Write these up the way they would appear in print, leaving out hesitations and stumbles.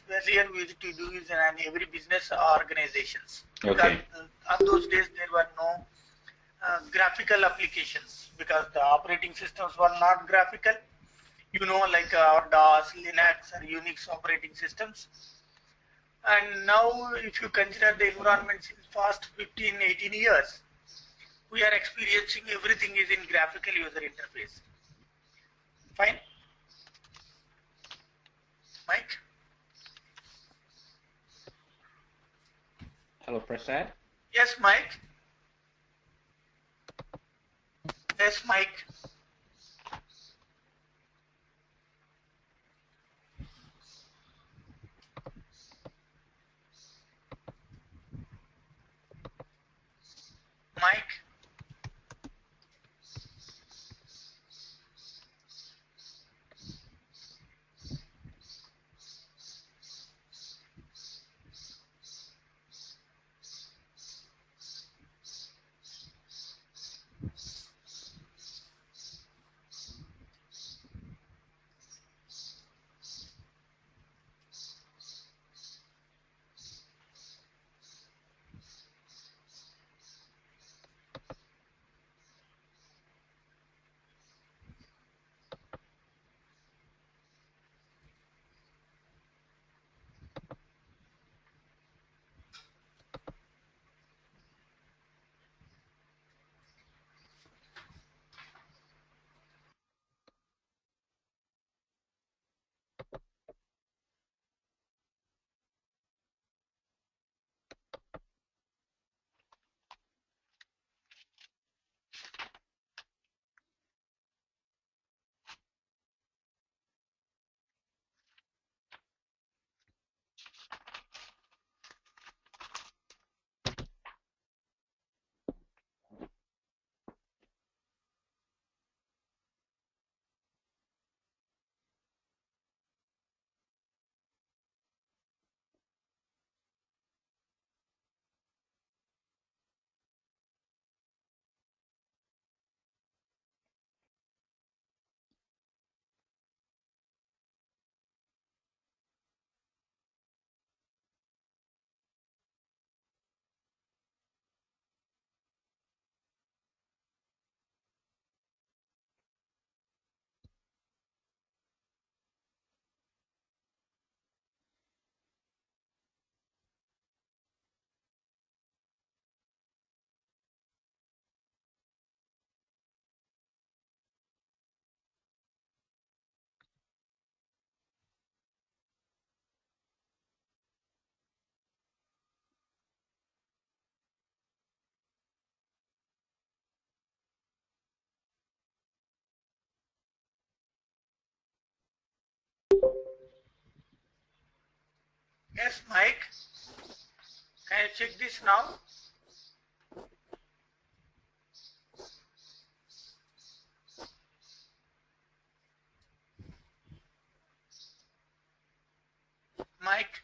earlier we used to do is in every business organizations. Okay. Because on those days there were no graphical applications because the operating systems were not graphical. You know, like our DOS, Linux, or Unix operating systems. And now, if you consider the environment since past 15, 18 years, we are experiencing everything is in graphical user interface. Fine. Mike? Hello, Prasad? Yes, Mike? Yes, Mike? Mike? Yes, Mike? Can you check this now? Mike?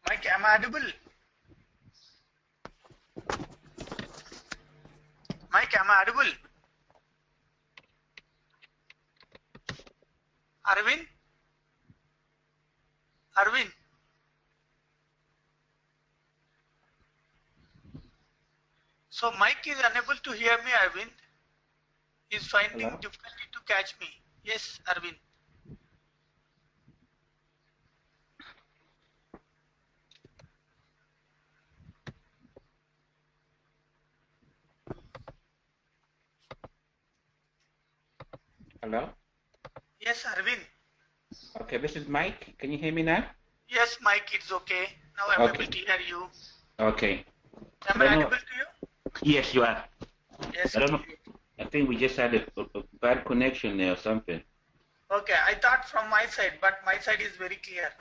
Mike, am I audible? Mike, am I audible? Arvind? Arvind? So Mike is unable to hear me, Arvind. He's finding Hello? difficulty to catch me. Yes, Arvind. Hello? Yes, Arvind. Okay, this is Mike. Can you hear me now? Yes, Mike, it's okay. Now I'm Okay. able to hear you. Okay. Am I audible to you? Yes, you are. Yes. I don't know. I think we just had a bad connection there or something. Okay, I thought from my side, but my side is very clear.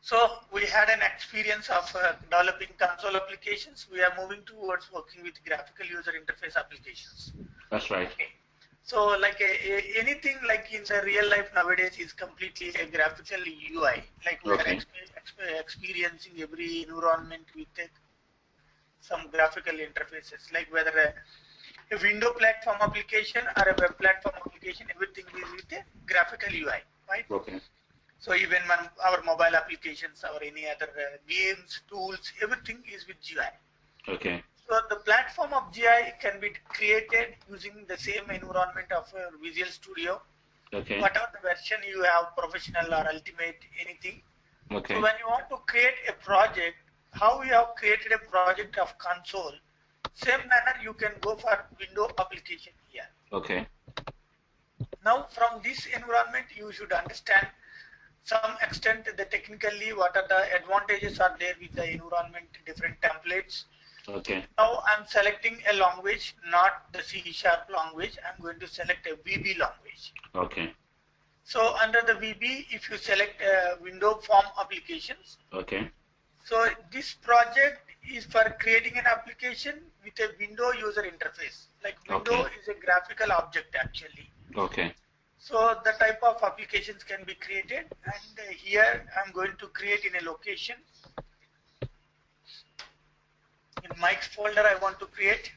So we had an experience of developing console applications. We are moving towards working with graphical user interface applications. That's right. Okay. So like anything like in the real life nowadays is completely a graphical UI. Like we are experiencing every environment with some graphical interfaces, like whether a window platform application or a web platform application, everything is with a graphical UI, right? Okay. So even when our mobile applications or any other games, tools, everything is with GUI. Okay. So the platform of GUI can be created using the same environment of Visual Studio. Okay. Whatever the version you have, professional or ultimate, anything. Okay. So when you want to create a project, how you have created a project of console, same manner you can go for window application here. Okay. Now from this environment, you should understand some extent the technically what are the advantages are there with the environment, different templates. Okay. Now I'm selecting a language, not the C# language. I'm going to select a VB language. Okay. So under the VB, if you select window form applications. Okay. So this project is for creating an application with a window user interface. Like window is a graphical object actually. Okay. So the type of applications can be created, and here I'm going to create in a location. In Mike's folder I want to create.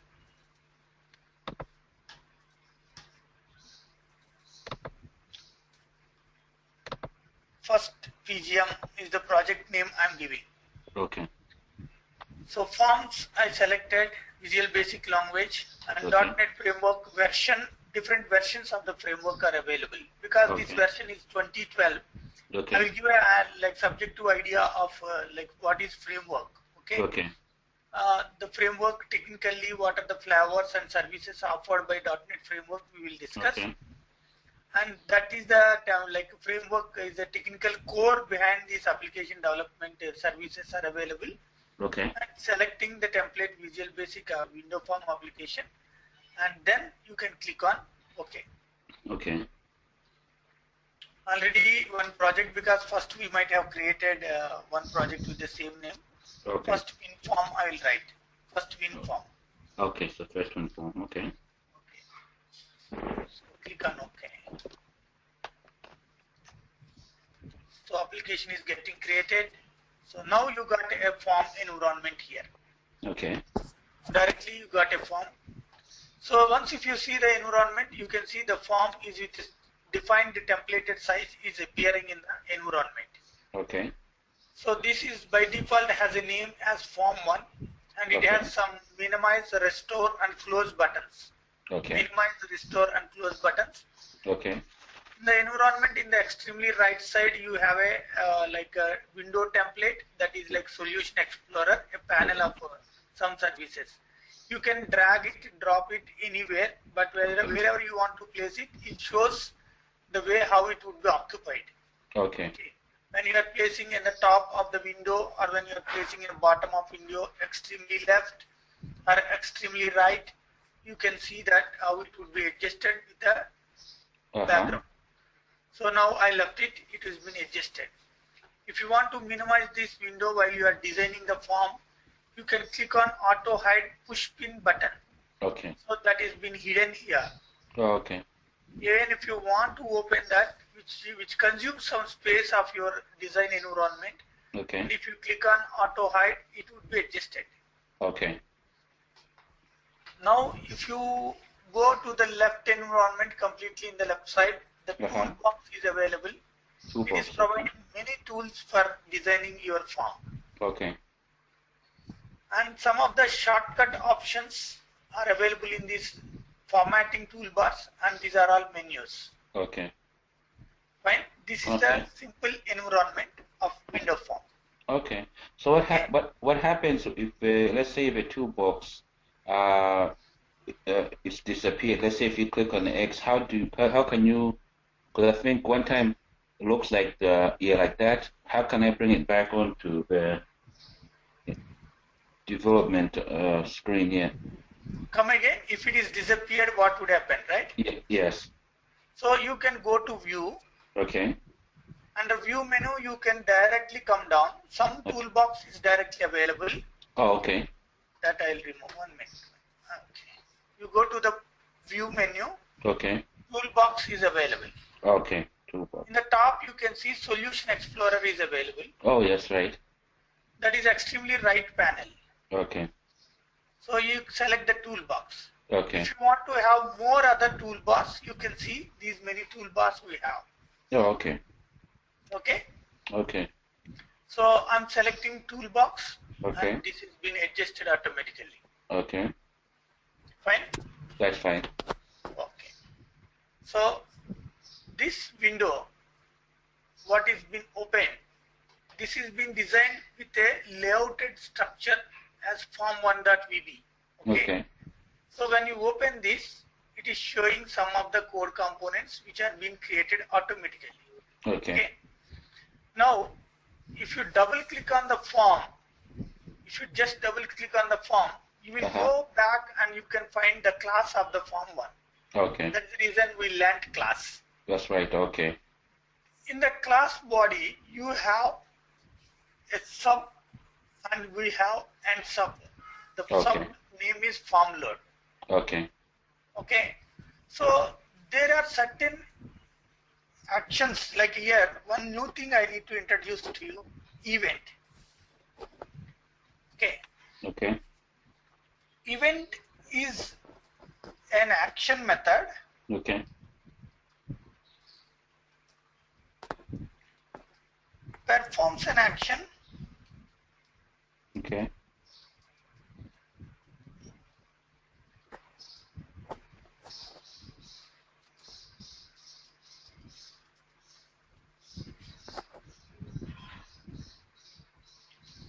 First PGM is the project name I'm giving. Okay. So forms I selected, Visual Basic Language, and .NET Framework version. Different versions of the framework are available because this version is 2012. Okay. I will give a like subject to idea of like what is framework. Okay. Okay. The framework technically what are the flavors and services offered by .NET Framework we will discuss. Okay. And that is the like framework is the technical core behind this application development services are available. Okay. And selecting the template Visual Basic window form application, and then you can click on OK. Okay. Already one project because first we might have created one project with the same name. Okay. First win form I will write. First win form. Okay, so first win form. Okay. Okay. So click on OK. So application is getting created. So now you got a form environment here. Okay. Directly you got a form. So once if you see the environment, you can see the form is with defined templated size is appearing in the environment. Okay. So this is by default has a name as form 1, and it has some minimize, restore and close buttons. Okay. Minimize, restore and close buttons. Okay. In the environment in the extremely right side you have a like a window template that is like Solution Explorer, a panel of some services. You can drag it, drop it anywhere, but wherever you want to place it, it shows the way how it would be occupied. Okay. When you are placing in the top of the window or when you are placing in the bottom of window, extremely left or extremely right, you can see that how it would be adjusted with the background. So now I left it, it has been adjusted. If you want to minimize this window while you are designing the form, you can click on auto hide push pin button. Okay. So that is been hidden here. Okay. Even if you want to open that, which consumes some space of your design environment, okay. And if you click on auto hide, it would be adjusted. Okay. Now, if you go to the left environment, completely in the left side, the toolbox is available. It is providing many tools for designing your form. Okay. And some of the shortcut options are available in this formatting toolbars, and these are all menus. Okay. Fine. This is the simple environment of window form. Okay. So what happens if let's say if a toolbox is disappeared? Let's say if you click on the X, how can you? Because I think one time it looks like like that. How can I bring it back onto the development screen here? Come again. If it is disappeared, what would happen, right? Yes. So you can go to view. Okay. Under view menu, you can directly come down. Some toolbox is directly available. Oh, okay. That I'll remove 1 minute. Okay. You go to the view menu. Okay. Toolbox is available. Okay. Toolbox. In the top, you can see Solution Explorer is available. Oh, yes, right. That is extremely right panel. Okay. So you select the toolbox. Okay. If you want to have more other toolbars, you can see these many toolbars we have. Oh, okay. Okay. Okay. So I'm selecting toolbox. Okay. And this has been adjusted automatically. Okay. Fine. That's fine. Okay. So this window, what is been opened, this is been designed with a layouted structure as form1.vb. Okay. So when you open this, it is showing some of the code components which are being created automatically. Okay. Now, if you double click on the form, if you just double click on the form, you will go back and you can find the class of the form one. Okay. That's the reason we learnt class. That's right. Okay. In the class body, you have a sub and we have end sub. The sub name is form load. Okay. Okay. So there are certain actions like here. One new thing I need to introduce to you: event. Okay. Okay. Event is an action method. Okay. Performs an action. Okay.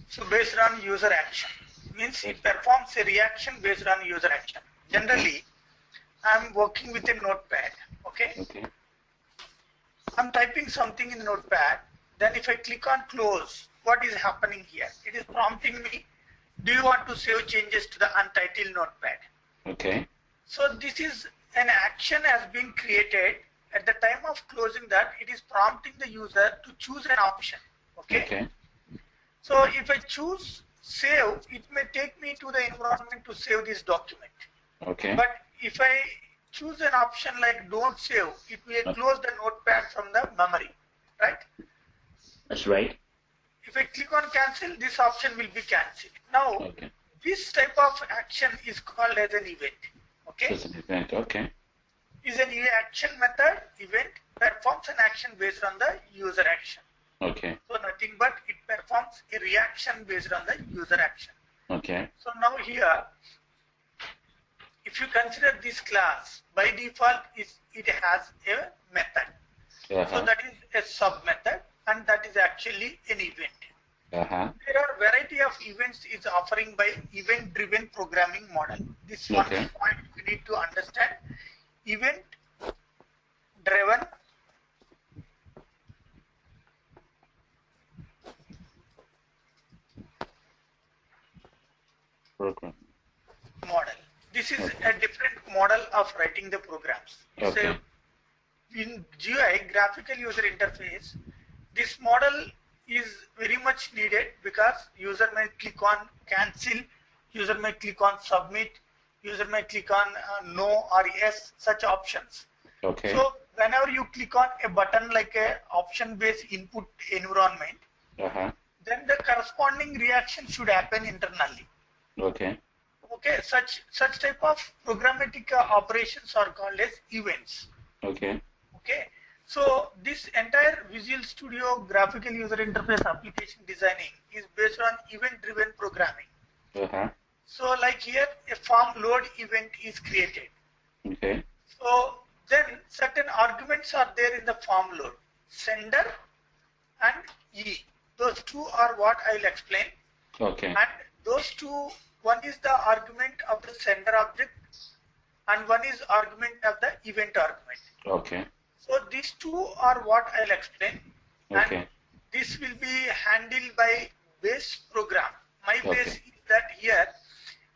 So based on user action, means it performs a reaction based on user action. Generally, I'm working with a notepad. Okay. Okay. I'm typing something in the notepad. Then if I click on close, what is happening here? It is prompting me, do you want to save changes to the untitled notepad? Okay. So this is an action has been created. At the time of closing that, it is prompting the user to choose an option. Okay. Okay. So if I choose save, it may take me to the environment to save this document. Okay. But if I choose an option like don't save, it will close the notepad from the memory, right? That's right. If I click on cancel, this option will be cancelled. Now, this type of action is called as an event. Okay. It's an event. Okay. Is an action method. Event performs an action based on the user action. Okay. So nothing but it performs a reaction based on the user action. Okay. So now here, if you consider this class, by default it has a method. So that is a sub method, and that is actually an event. There are variety of events is offering by event driven programming model. This one point we need to understand. Event driven program model. This is a different model of writing the programs. So in GUI, graphical user interface, this model is very much needed because user may click on cancel, user may click on submit, user may click on no or yes, such options. Okay. So whenever you click on a button like a option based input environment, then the corresponding reaction should happen internally. Okay. Okay, such type of programmatic operations are called as events. Okay. Okay, so this entire Visual Studio graphical user interface application designing is based on event-driven programming. So like here, a form load event is created. Okay. So then certain arguments are there in the form load, sender and E. Those two are what I'll explain. Okay. And those two, one is the argument of the sender object and one is argument of the event argument. Okay. So these two are what I'll explain. Okay. And this will be handled by base program. My base is that here,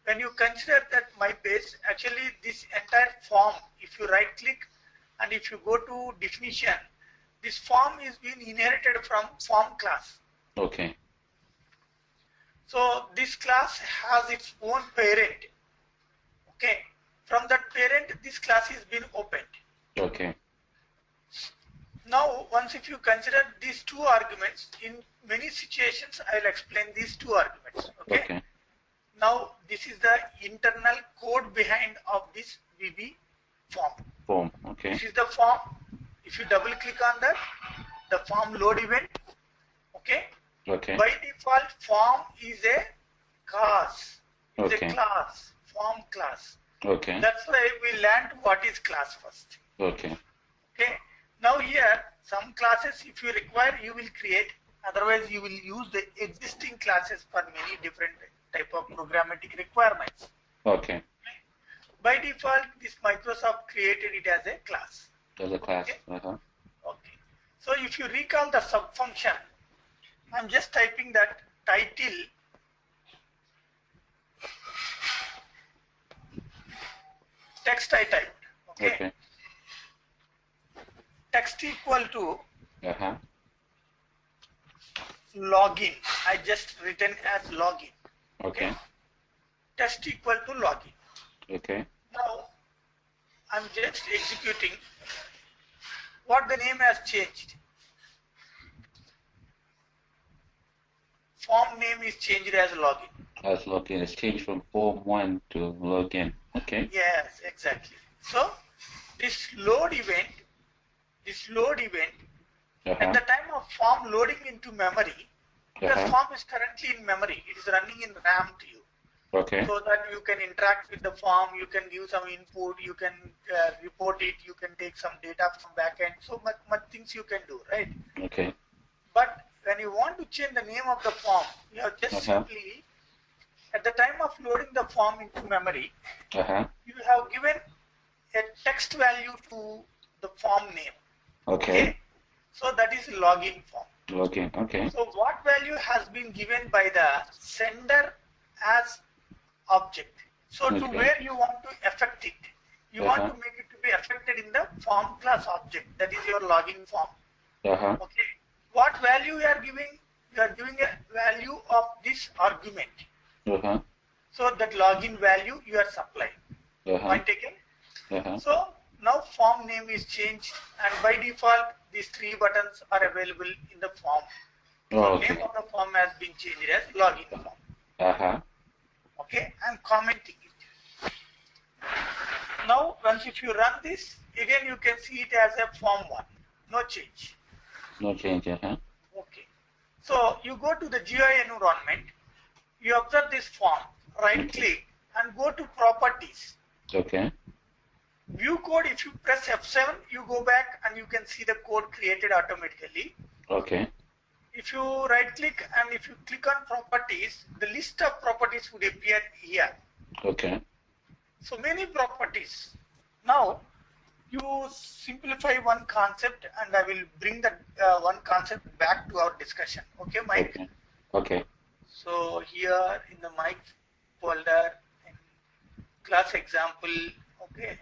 when you consider that my base, actually this entire form, if you right click and if you go to definition, this form is being inherited from form class. Okay. So this class has its own parent. Okay. From that parent, this class is being opened. Okay. Now, once if you consider these two arguments, in many situations, I will explain these two arguments. Okay. Okay. Now, this is the internal code behind of this VB form. Form. Okay. This is the form. If you double click on that, the form load event. Okay. Okay. By default, form is a class. It's Okay. a class, form class. Okay. That's why we learned what is class first. Okay. Okay. Now here, some classes, if you require, you will create. Otherwise, you will use the existing classes for many different type of programmatic requirements. Okay. By default, this Microsoft created it as a class. As a class. Okay. Okay. So if you recall the subfunction, I'm just typing that title text I typed. Okay. Okay. Text equal to Uh-huh. login. I just written as login. Okay. Text equal to login. Okay. Now I'm just executing. What the name has changed. Form name is changed as login. As login. It's changed from form 1 to login. Okay. Yes, exactly. So this load event, at the time of form loading into memory, because form is currently in memory, it is running in RAM to you. Okay. So that you can interact with the form, you can give some input, you can report it, you can take some data from backend. So much things you can do, right? Okay. But when you want to change the name of the form, you have just simply, at the time of loading the form into memory, you have given a text value to the form name. Okay. So that is login form. Login. Okay. So what value has been given by the sender as object? So to where you want to affect it, you want to make it to be affected in the form class object. That is your login form. Okay. What value you are giving? You are giving a value of this argument. So that login value you are supplying. Point taken? So now form name is changed, and by default these three buttons are available in the form. So name of the form has been changed as login form. Okay, I'm commenting it. Now once if you run this, again you can see it as a form 1. No change. No change. Okay. So you go to the GUI environment, you observe this form, right click and go to properties. Okay. View code, if you press F7, you go back and you can see the code created automatically. Okay. If you right click and if you click on properties, the list of properties would appear here. Okay. So many properties. Now you simplify one concept and I will bring that one concept back to our discussion. Okay, Mike? Okay. Okay. So here in the Mike folder, in class example, okay,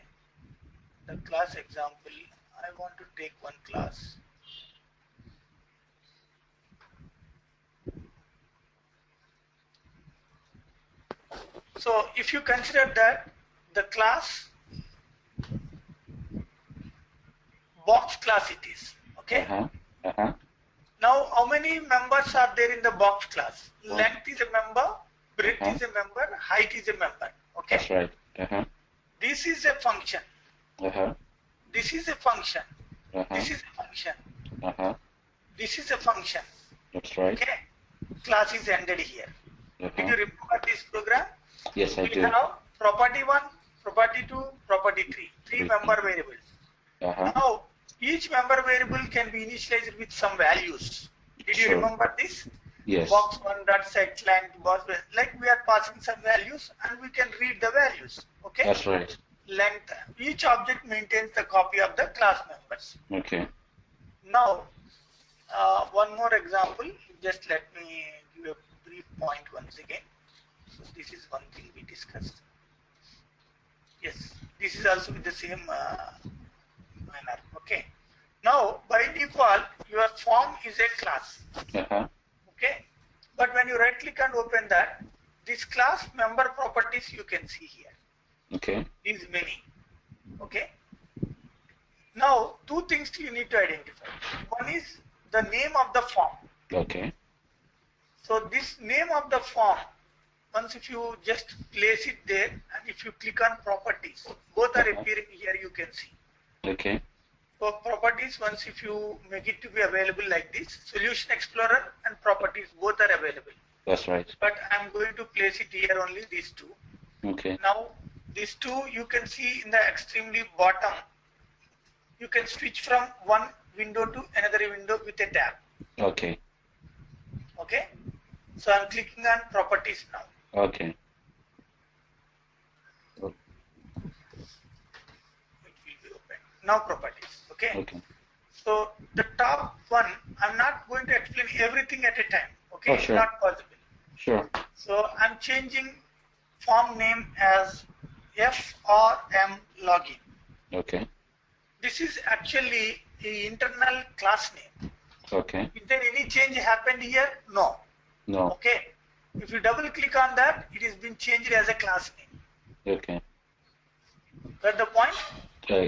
the class example, I want to take one class. So if you consider that the class box class it is, okay? Now how many members are there in the box class? Length is a member, breadth is a member, height is a member, okay? That's right. This is a function. This is a function. This is a function. This is a function. That's right. Okay? Class is ended here. Do you remember this program? Yes, I do. We have property 1, property 2, property 3. Three member variables. Now, each member variable can be initialized with some values. Did you remember this? Yes. Box 1 dot set length, box, like we are passing some values and we can read the values. Okay? That's right. Length. Each object maintains the copy of the class members. Okay. Now, one more example. Just let me give a brief point once again. So this is one thing we discussed. Yes, this is also with the same manner. Okay. Now, by default, your form is a class. Okay. But when you right click and open that, this class member properties you can see here. Okay. These many. Okay. Now, two things you need to identify. One is the name of the form. Okay. So this name of the form, once if you just place it there and if you click on properties, both are appearing here, you can see. Okay. So properties, once if you make it to be available like this, Solution Explorer and properties both are available. That's right. But I'm going to place it here only these two. Okay. Now these two you can see in the extremely bottom. You can switch from one window to another window with a tab. Okay. Okay. So I'm clicking on properties now. Okay. It will be open. Now properties. Okay. Okay. So the top one, I'm not going to explain everything at a time. Okay. Oh, sure. It's not possible. Sure. So I'm changing form name as FRM login. Okay. This is actually the internal class name. Okay. Is there any change happened here? No. No. Okay. If you double click on that, it has been changed as a class name. Okay. Got the point?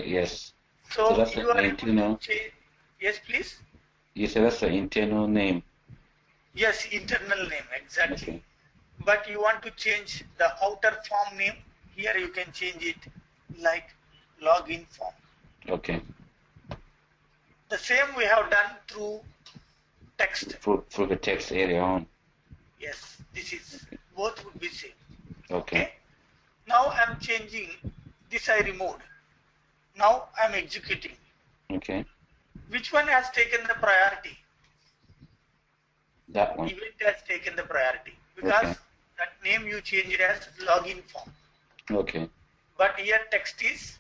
Yes. So that's you are the able to internal. change. Yes, please. You said that's the internal name. Yes, internal name, exactly. Okay. But you want to change the outer form name. Here you can change it like login form. Okay. The same we have done through text. For the text area on. Yes, this is both would be same. Okay. Now I'm changing this. I removed. Now I'm executing. Okay. Which one has taken the priority? That one. Event has taken the priority because that name you changed as login form. Okay. But here text is,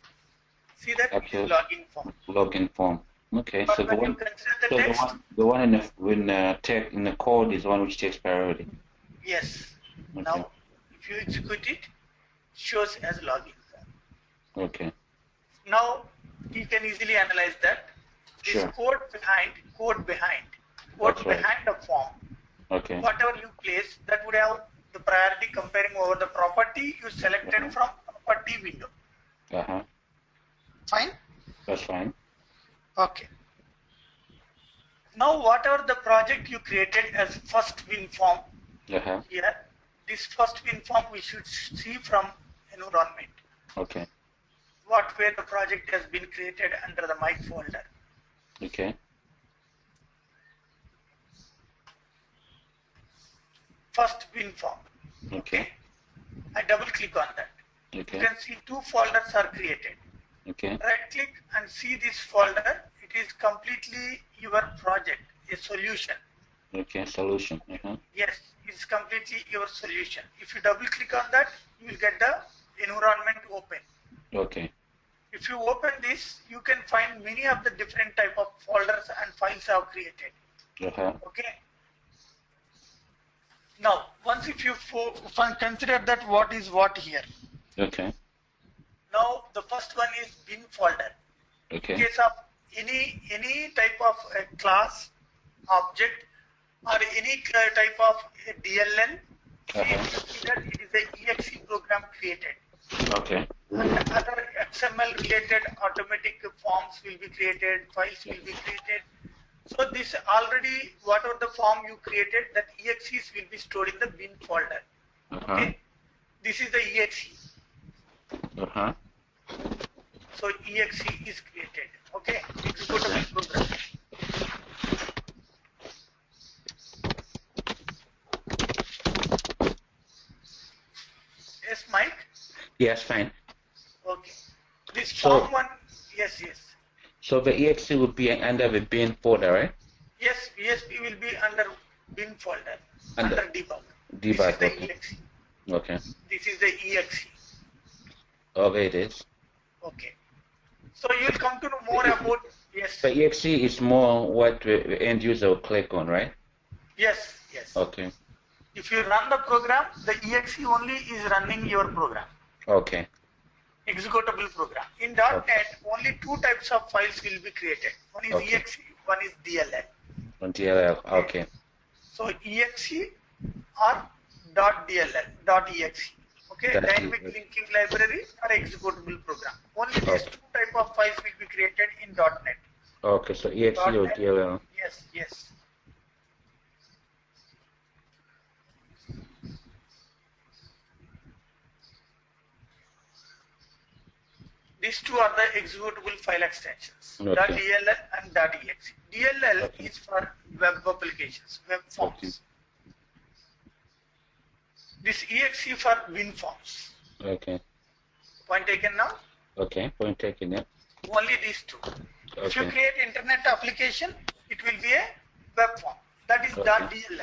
see that it is login form. Login form. Okay. But So when you consider the text, the one in the code is the one which takes priority. yes. Okay. Now if you execute it, shows as login form. Okay. Now you can easily analyze that. This Sure. code behind That's right. the form. Okay. Whatever you place, that would have the priority comparing over the property you selected from property window. Fine? That's fine. Okay. Now whatever the project you created as first win form, here, this first win form we should see from environment. Okay. Where the project has been created under the my folder. Okay. First win form. Okay. I double click on that. Okay. You can see two folders are created. Okay. Right click and see this folder. It is completely your project, a solution. Okay, solution. Yes, it's completely your solution. If you double click on that, you will get the environment open. Okay. If you open this, you can find many of the different type of folders and files I have created. Okay. Now, once if you consider that what is what here. Okay. Now, the first one is bin folder. Okay. In case of any type of class, object, or any type of DLL, see that it is a exe program created. Okay. And other XML related automatic forms will be created, files will be created. So this already, whatever the form you created, that exes will be stored in the bin folder. Okay. This is the exe. So exe is created. Okay. Executable program. Yes, Mike? Yes, fine. Okay. This form one, yes. So the exe will be under the bin folder, right? Yes, ESP will be under bin folder, under debug. Debug, this is the exe. Okay. This is the exe. Okay, it is. Okay. So you will come to know more about, yes. The exe is more what the end user will click on, right? Yes. Okay. If you run the program, the exe only is running your program. Okay. executable program. In .NET, only two types of files will be created. One is exe, one is DLL. On DLL, okay. So exe or .exe. Okay, dynamic linking library or executable program. Only these two type of files will be created in .NET. Okay, so exe or DLL. Yes, yes. These two are the executable file extensions, .dll and .exe. DLL is for web applications, web forms. This exe for WinForms. Okay. Point taken now? Okay, point taken, yeah. Only these two. If you create internet application, it will be a web form. That is .dll.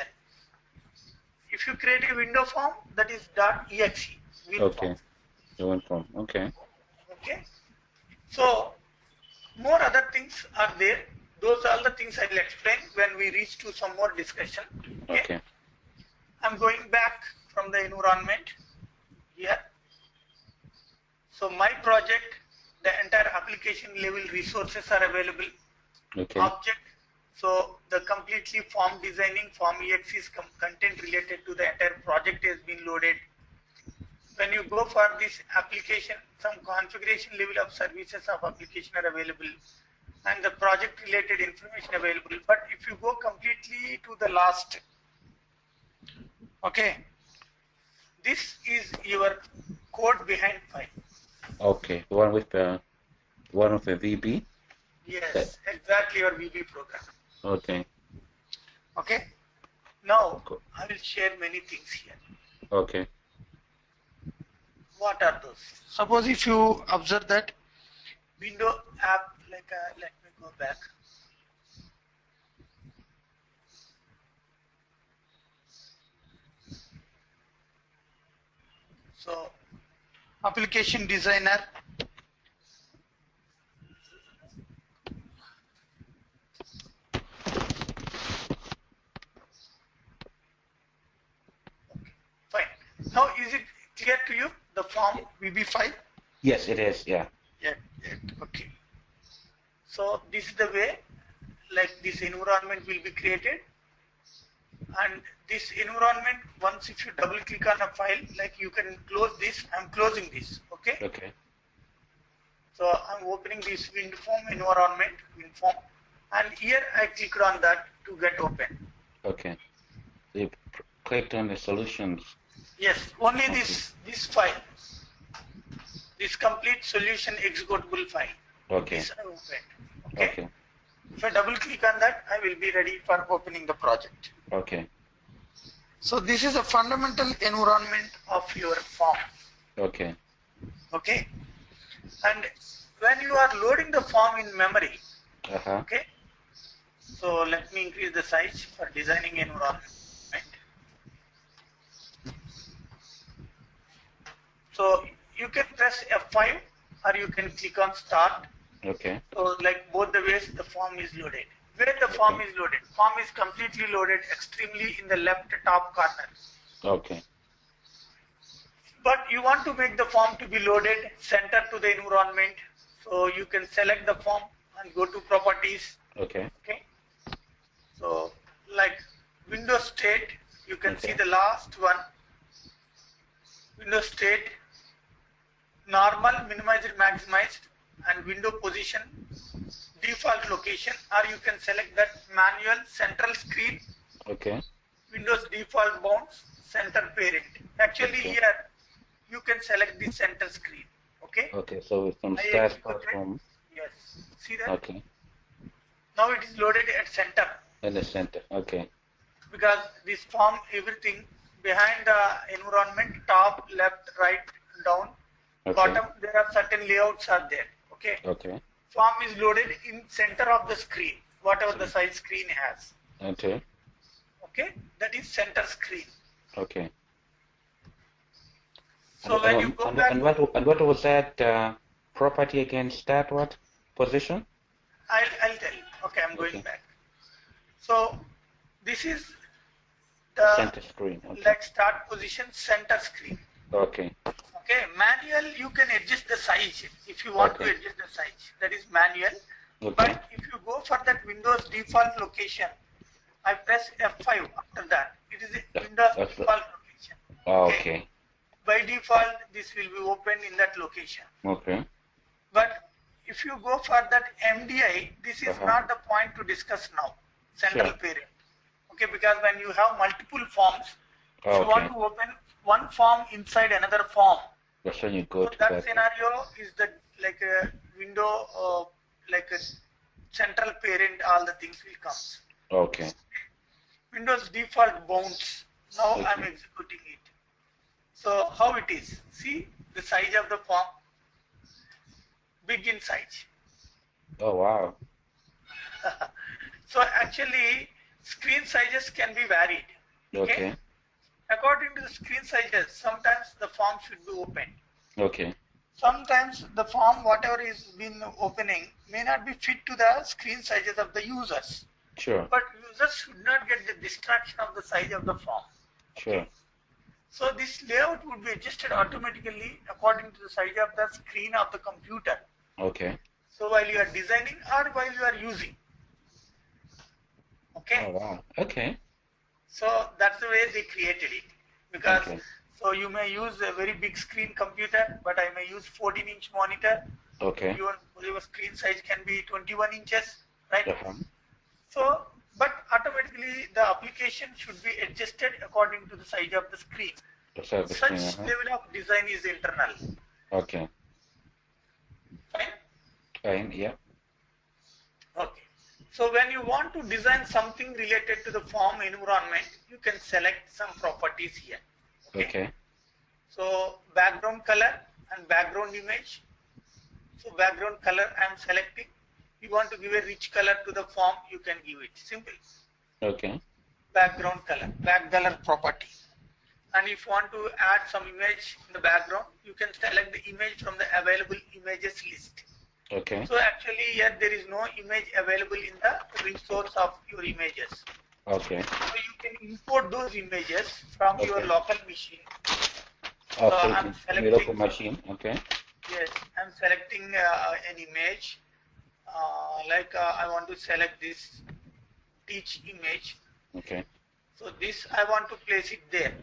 If you create a window form, that is .exe. Okay. WinForm. Okay. Okay. So more other things are there. Those are the things I will explain when we reach to some more discussion. Okay. I'm going back from the environment here. So my project, the entire application level resources are available. Okay. Object. So the completely form designing, form exe's content related to the entire project has been loaded. When you go for this application, some configuration level of services of application are available and the project related information available. But if you go completely to the last, okay, this is your code behind file. Okay, one with the VB? Yes, exactly, your VB program. Okay. Okay. Now I will share many things here. Okay. What are those? Suppose if you observe that window app, like let me go back. So application designer. Fine. Now is it clear to you, the form VB file? Yes, it is, yeah. Yeah, okay. So this is the way, like this environment will be created. And this environment, once if you double click on a file, like you can close this, I'm closing this, okay? Okay. So I'm opening this WinForm environment, WinForm, and here I clicked on that to get open. Okay. So you clicked on the solutions. Yes, only this file, this complete solution executable file. Okay. This I opened. Okay. Okay. If I double click on that, I will be ready for opening the project. Okay. So this is a fundamental environment of your form. Okay. Okay. And when you are loading the form in memory, okay. So let me increase the size for designing environment. So you can press F5 or you can click on start. Okay. So like both the ways the form is loaded. Where the form is loaded? Form is completely loaded extremely in the left top corner. Okay. But you want to make the form to be loaded center to the environment. So you can select the form and go to properties. Okay. Okay. So like Windows state, you can see the last one. Windows state, normal, minimized, maximized, and window position, default location, or you can select that manual central screen. Okay. Windows default bounds, center parent. Actually here you can select the center screen. Okay. Okay. So with some start platform. Yes. See that? Okay. Now it is loaded at center. In the center. Okay. Because this form, everything behind the environment, top, left, right, down, bottom, there are certain layouts are there. Okay. Okay. Form is loaded in center of the screen, whatever the size screen has. Okay. Okay. That is center screen. Okay. So when you go back, and what was that property again? Start what position? I'll tell you. Okay, I'm going back. So this is the center screen. Okay. like start position center screen. Okay. Okay, manual you can adjust the size if you want to adjust the size. That is manual. Okay. But if you go for that Windows default location, I press F5 after that. It is a Windows default location. Okay. By default, this will be open in that location. Okay. But if you go for that MDI, this is not the point to discuss now. Central parent. Okay, because when you have multiple forms, if you want to open one form inside another form, that's when you go to that scenario is the like a window, like a central parent. All the things will come. Okay. Windows default bounds. Now I'm executing it. So how it is? See the size of the form. Big in size. Oh wow. So actually, screen sizes can be varied. Okay. According to the screen sizes, sometimes the form should be opened. Okay. Sometimes the form, whatever is been opening, may not be fit to the screen sizes of the users. Sure. But users should not get the distraction of the size of the form. Sure. So this layout would be adjusted automatically according to the size of the screen of the computer. Okay. So while you are designing or while you are using. Okay. Oh wow. Okay. So that's the way they created it. Because so you may use a very big screen computer, but I may use 14-inch monitor. Okay. Your screen size can be 21 inches, right? Uh-huh. So, but automatically the application should be adjusted according to the size of the screen. Such level of design is internal. Okay. Fine? Fine, yeah. Okay. So when you want to design something related to the form environment, you can select some properties here. Okay. So background color and background image. So background color I am selecting. You want to give a rich color to the form, you can give it. Simple. Okay. Background color, back color property. And if you want to add some image in the background, you can select the image from the available images list. Okay. So actually here there is no image available in the resource of your images. Okay. So you can import those images from your local machine. So I'm selecting local machine. Okay. Yes, I'm selecting an image. I want to select this teach image. Okay. So this I want to place it there.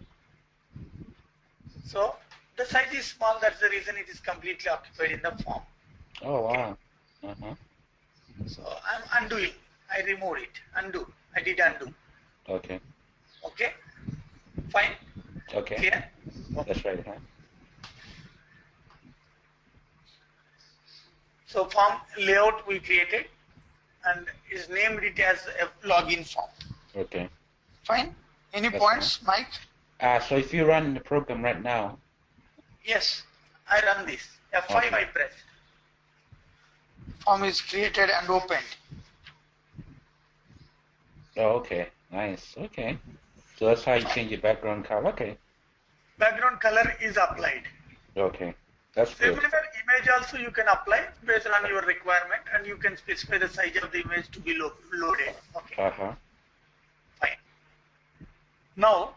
So the size is small. That's the reason it is completely occupied in the form. Oh wow. Uh-huh. So I'm undoing. I removed it. Undo. I did undo. Okay. Okay. Fine. Okay. Clear? That's right, huh? So form layout we created and is named it as a login form. Okay. Fine. Any points, Mike? So if you run the program right now. Yes, I run this. F5 I press. Form is created and opened. Oh, okay. Nice. Okay. So that's how you change your background color. Okay. Background color is applied. Okay. That's good. Similar image also you can apply based on your requirement, and you can specify the size of the image to be loaded. Okay. Uh-huh. Fine. Now,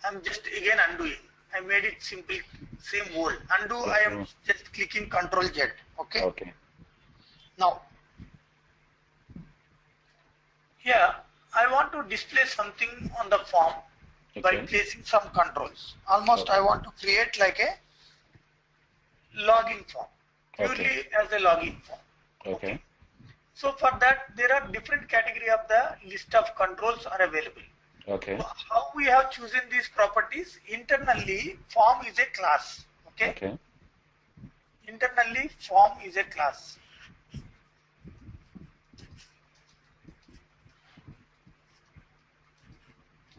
I'm just again undoing. I made it simple, same word. Undo, I am just clicking Ctrl Z. Okay. Okay. Now, here I want to display something on the form by placing some controls. Almost I want to create like a login form, purely as a login form. Okay. So for that, there are different category of the list of controls are available. Okay. So how we have chosen these properties? Internally, form is a class. Okay. Okay. Internally, form is a class.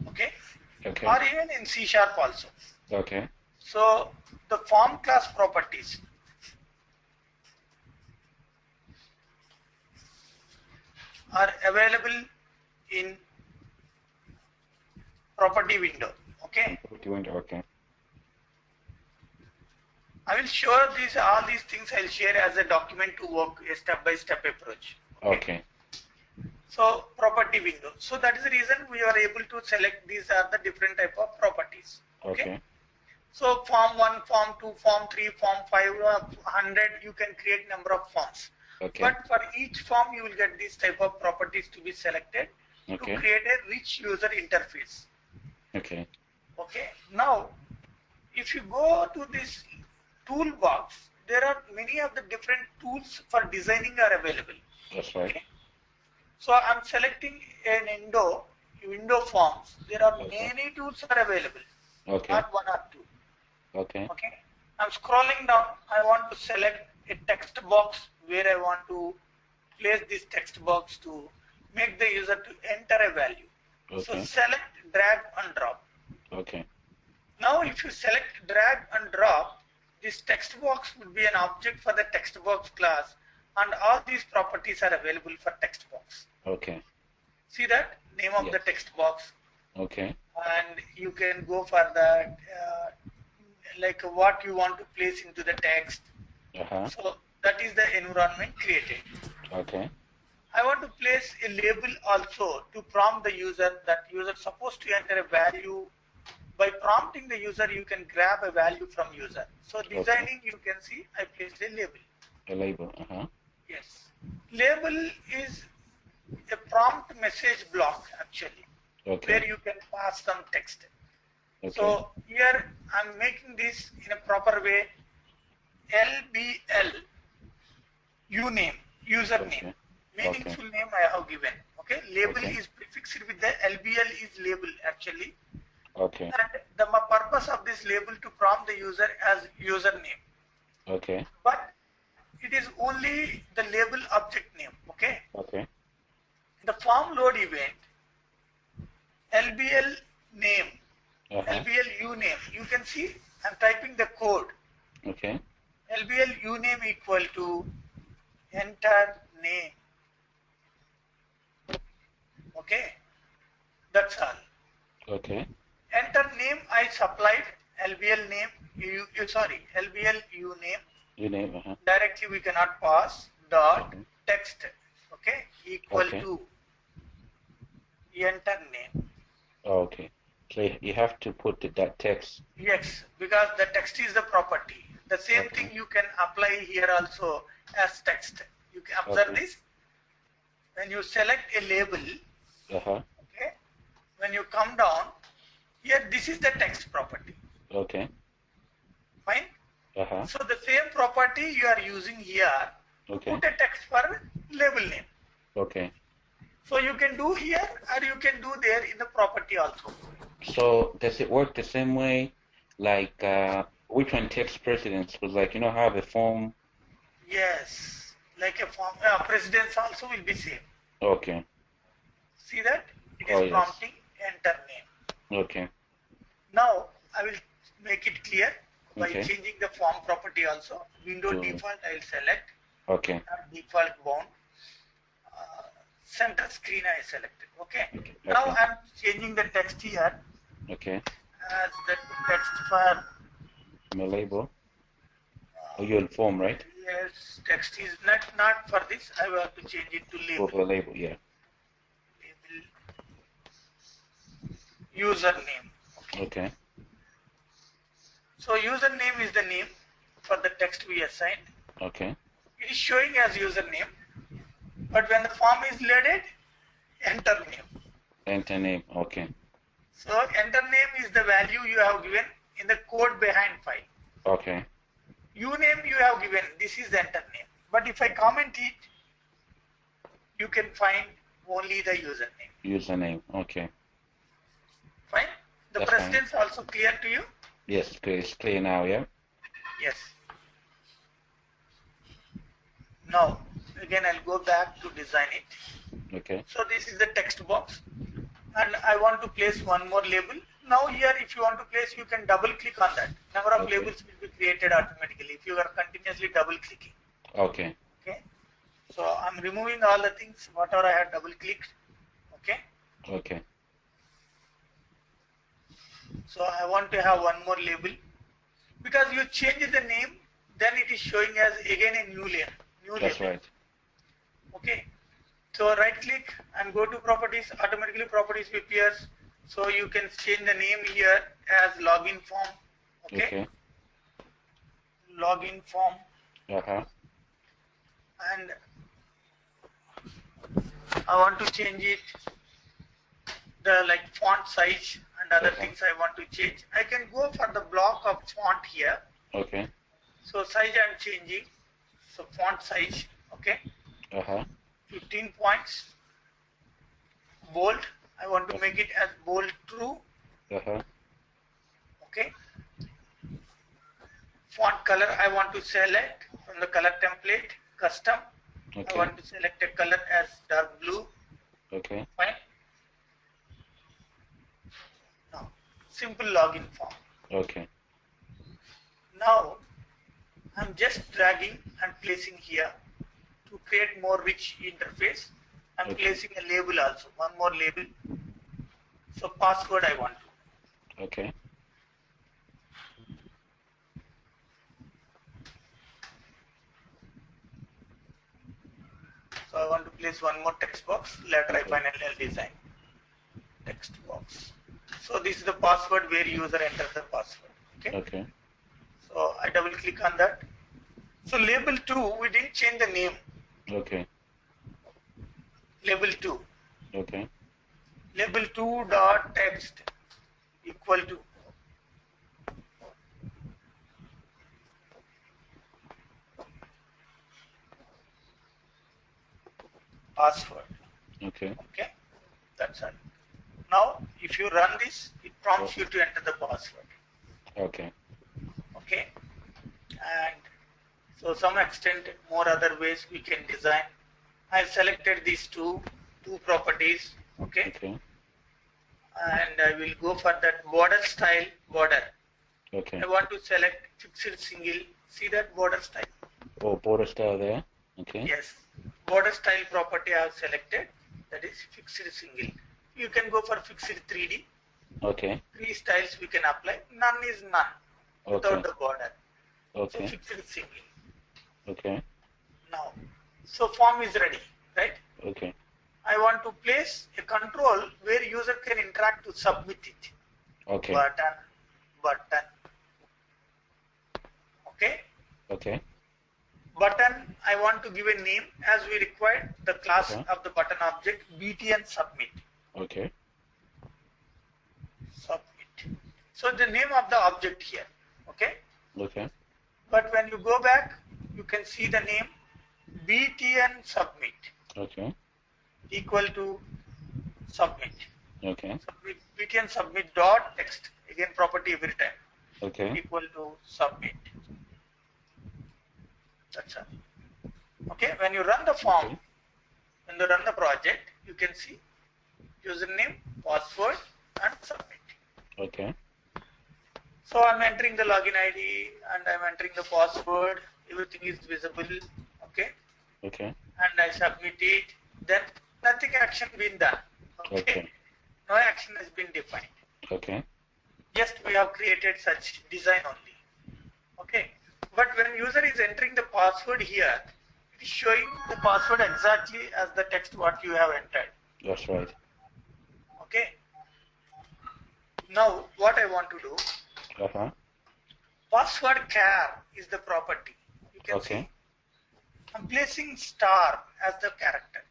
Okay. Okay. Or even in C# also. Okay. So the form class properties are available in property window. Okay. Property window. Okay. I will show all these things. I'll share as a document to work a step-by-step approach. Okay. So property window. So that is the reason we are able to select these are the different type of properties. Okay. So form 1, form 2, form 3, form 5, 100, you can create number of forms. Okay. But for each form, you will get this type of properties to be selected to create a rich user interface. Okay. Okay. Now, if you go to this toolbox, there are many of the different tools for designing are available. That's right. Okay. So I'm selecting an window forms. There are many tools are available. Okay. Not one or two. Okay. Okay. I'm scrolling down. I want to select a text box where I want to place this text box to make the user to enter a value. Okay. So select, drag and drop. Okay. Now if you select, drag and drop, this text box would be an object for the text box class, and all these properties are available for text box. Okay. See that? Name of the text box. Okay. And you can go for the like what you want to place into the text. So that is the environment created. Okay. I want to place a label also to prompt the user that user supposed to enter a value. By prompting the user, you can grab a value from user. So designing, you can see I placed a label. A label. Yes. Label is a prompt message block actually, where you can pass some text. So here I'm making this in a proper way. LBL uname, username, meaningful name I have given. Okay, label is prefixed with the LBL is label actually. Okay. And the purpose of this label to prompt the user as username. Okay. But it is only the label object name. Okay. Okay. The form load event, LBL name, LBL uname. You can see I'm typing the code. Okay. LBL uname equal to enter name. Okay. That's all. Okay. Enter name I supplied LBL name. LBL uname. Uname. Directly we cannot pass dot text. Okay. Equal to enter name. Okay. So you have to put that text. Yes, because the text is the property. The same thing you can apply here also as text. You can observe this. When you select a label, okay, when you come down, here this is the text property. Okay. Fine. So the same property you are using here, put a text for label name. Okay. So you can do here or you can do there in the property also. So does it work the same way like which one takes precedence? Was like, how the form? Yes, like a form, precedence also will be same. Okay. See that? It is prompting enter name. Okay. Now I will make it clear by changing the form property also. Window default I will select. Okay. Default bound. Center screen I selected. Okay. Now I am changing the text here. Okay. As the text for my label. Your form, right? Yes, text is not for this. I will have to change it to label. For label, yeah. Label username. Okay. So username is the name for the text we assigned. Okay. It is showing as username, but when the form is loaded, enter name. Enter name. Okay. So enter name is the value you have given in the code behind file. Okay. Uname you have given, this is the enter name. But if I comment it, you can find only the username. Username, okay. Fine? The precedence also clear to you? Yes, it's clear now, yeah? Yes. Now, again I'll go back to design it. Okay. So this is the text box. And I want to place one more label. Now here if you want to place, you can double click on that. Number of labels will be created automatically if you are continuously double clicking. Okay. Okay. So I'm removing all the things, whatever I had double clicked. Okay. Okay. So I want to have one more label. Because you change the name, then it is showing as again a new layer. That's right. Okay. So right click and go to properties, automatically properties appears. So you can change the name here as login form. Okay. Login form. And I want to change it, the like font size and other things I want to change. I can go for the block of font here. Okay. So size I'm changing. So font size. Okay. 15 points. Bold. I want to make it as bold true. Okay. Font color I want to select from the color template. Custom. I want to select a color as dark blue. Okay. Fine. Now, simple login form. Okay. Now, I'm just dragging and placing here to create more rich interface. I'm placing a label also, one more label. So password I want to. Okay. So I want to place one more text box. Later I finally design text box. So this is the password where user enters the password. Okay. So I double click on that. So label 2, we didn't change the name. Okay. Label 2. Okay. Label 2 dot text equal to password. Okay. Okay. That's it. Now, if you run this, it prompts you to enter the password. Okay. Okay. And so some extent, more other ways we can design. I selected these two properties. Okay. And I will go for that border style border. Okay. I want to select fixed single. See that border style? Oh, border style there. Okay. Yes. Border style property I have selected. That is fixed single. You can go for fixed 3D. Okay. 3 styles we can apply. None is none without the border. Okay. So fixed single. Okay. Now, so form is ready, right? Okay. I want to place a control where user can interact to submit it. Okay. Button. Okay. Okay. Button, I want to give a name as we required the class of the button object btn submit. Okay. Submit. So the name of the object here. Okay. Okay. But when you go back, you can see the name btn submit. Okay. Equal to submit. Okay. Submit, btn submit dot text, again property every time. Okay. Equal to submit. That's it. Okay. When you run the form, when you run the project, you can see username, password, and submit. Okay. So I'm entering the login ID and I'm entering the password. Everything is visible. Okay. Okay. And I submit it. Then nothing action been done. Okay. No action has been defined. Okay. Just we have created such design only. Okay. But when user is entering the password here, it is showing the password exactly as the text what you have entered. That's right. Okay. Now what I want to do, password char is the property. You can see I'm placing star as the character.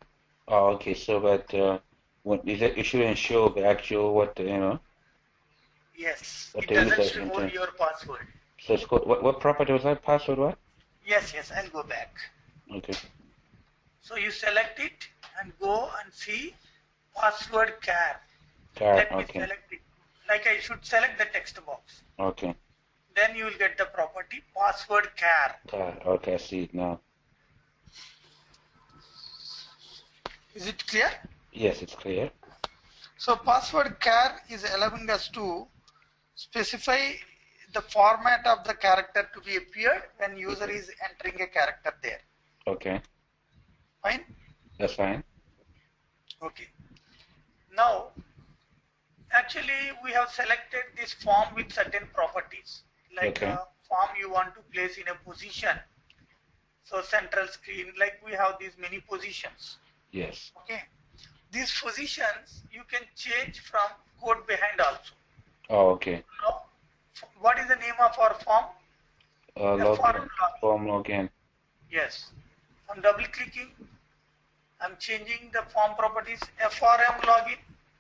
Oh, okay. So that what is it? It shouldn't show the actual what Yes. It doesn't show your password. So it's called, what property was that? Password what? Yes. I'll go back. Okay. So you select it and go and see password char. Let me select it. Like I should select the text box. Okay. Then you will get the property password char. Okay, I see it now. Is it clear? Yes, it's clear. So password char is allowing us to specify the format of the character to be appeared when user is entering a character there. Okay. Fine? That's fine. Okay. Now, actually we have selected this form with certain properties. Like form you want to place in a position. So central screen, like we have these many positions. Yes. Okay. These positions you can change from code behind also. Oh, okay. So, what is the name of our form? Login. Form login. Yes. I'm double clicking. I'm changing the form properties. FRM login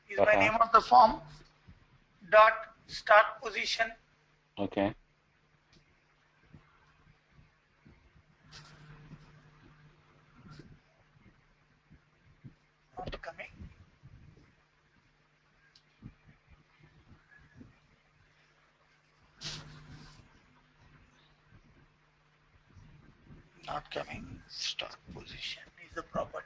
is my name of the form. Dot start position. Okay. Not coming. Not coming. Start position is the property.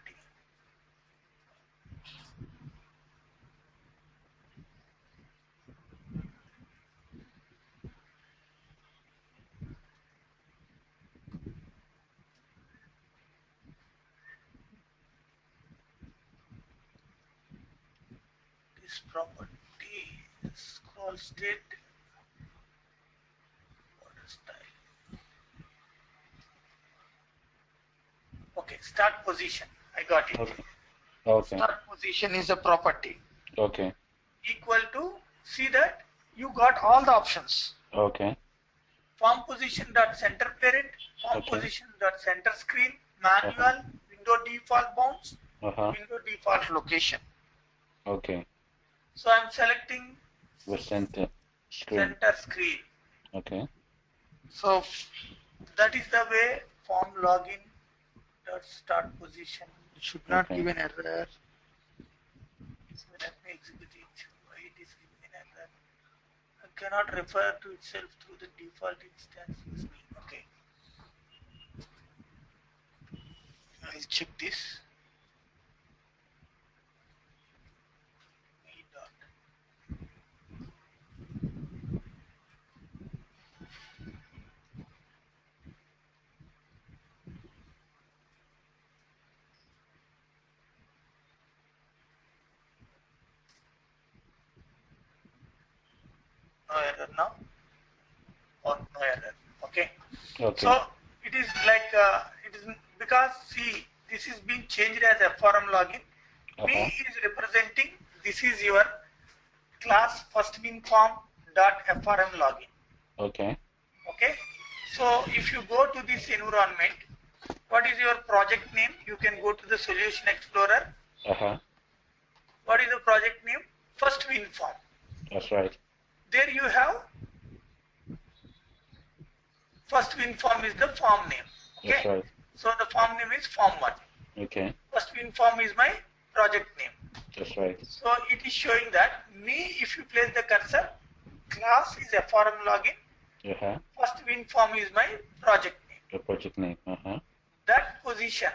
This property scroll state border style. Okay, start position. I got it. Okay. Okay. Start position is a property. Okay. Equal to, see that you got all the options. Okay. Form position dot center parent, form position dot center screen, manual, window default bounds, window default location. Okay. So I'm selecting the center screen. Center screen. Okay. So that is the way form login dot start position. It should not give an error. So let me execute it. Why it is giving an error? I cannot refer to itself through the default instance. Okay. I'll check this. No error now, or no error. Okay. So it is like it is because see this is being changed as FRM login. Me is representing this is your class first min form dot FRM login. Okay. Okay. So if you go to this environment, what is your project name? You can go to the Solution Explorer. What is the project name? First min form. That's right. There you have first win form is the form name. Okay. That's right. So the form name is form 1. Okay. First win form is my project name. That's right. So it is showing that me, if you place the cursor, class is FRM login. First win form is my project name. The project name. That position.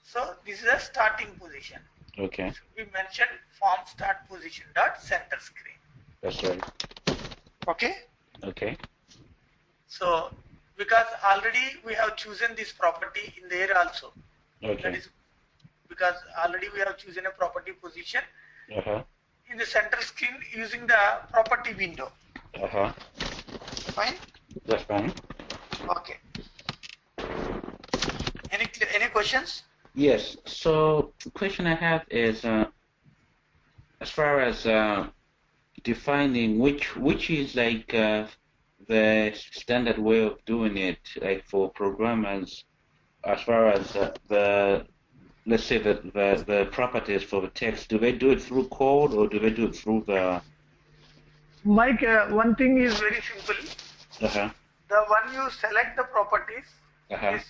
So this is a starting position. Okay. We mentioned form start position dot center screen. That's right. Okay. Okay. So because already we have chosen this property in there also. Okay. That is because already we have chosen a property position in the central screen using the property window. Fine. That's fine. Okay. Any questions? Yes. So the question I have is as far as defining which is like the standard way of doing it, like for programmers, as far as let's say the properties for the text. Do they do it through code or do they do it through the? Mike, one thing is very simple. The one you select the properties is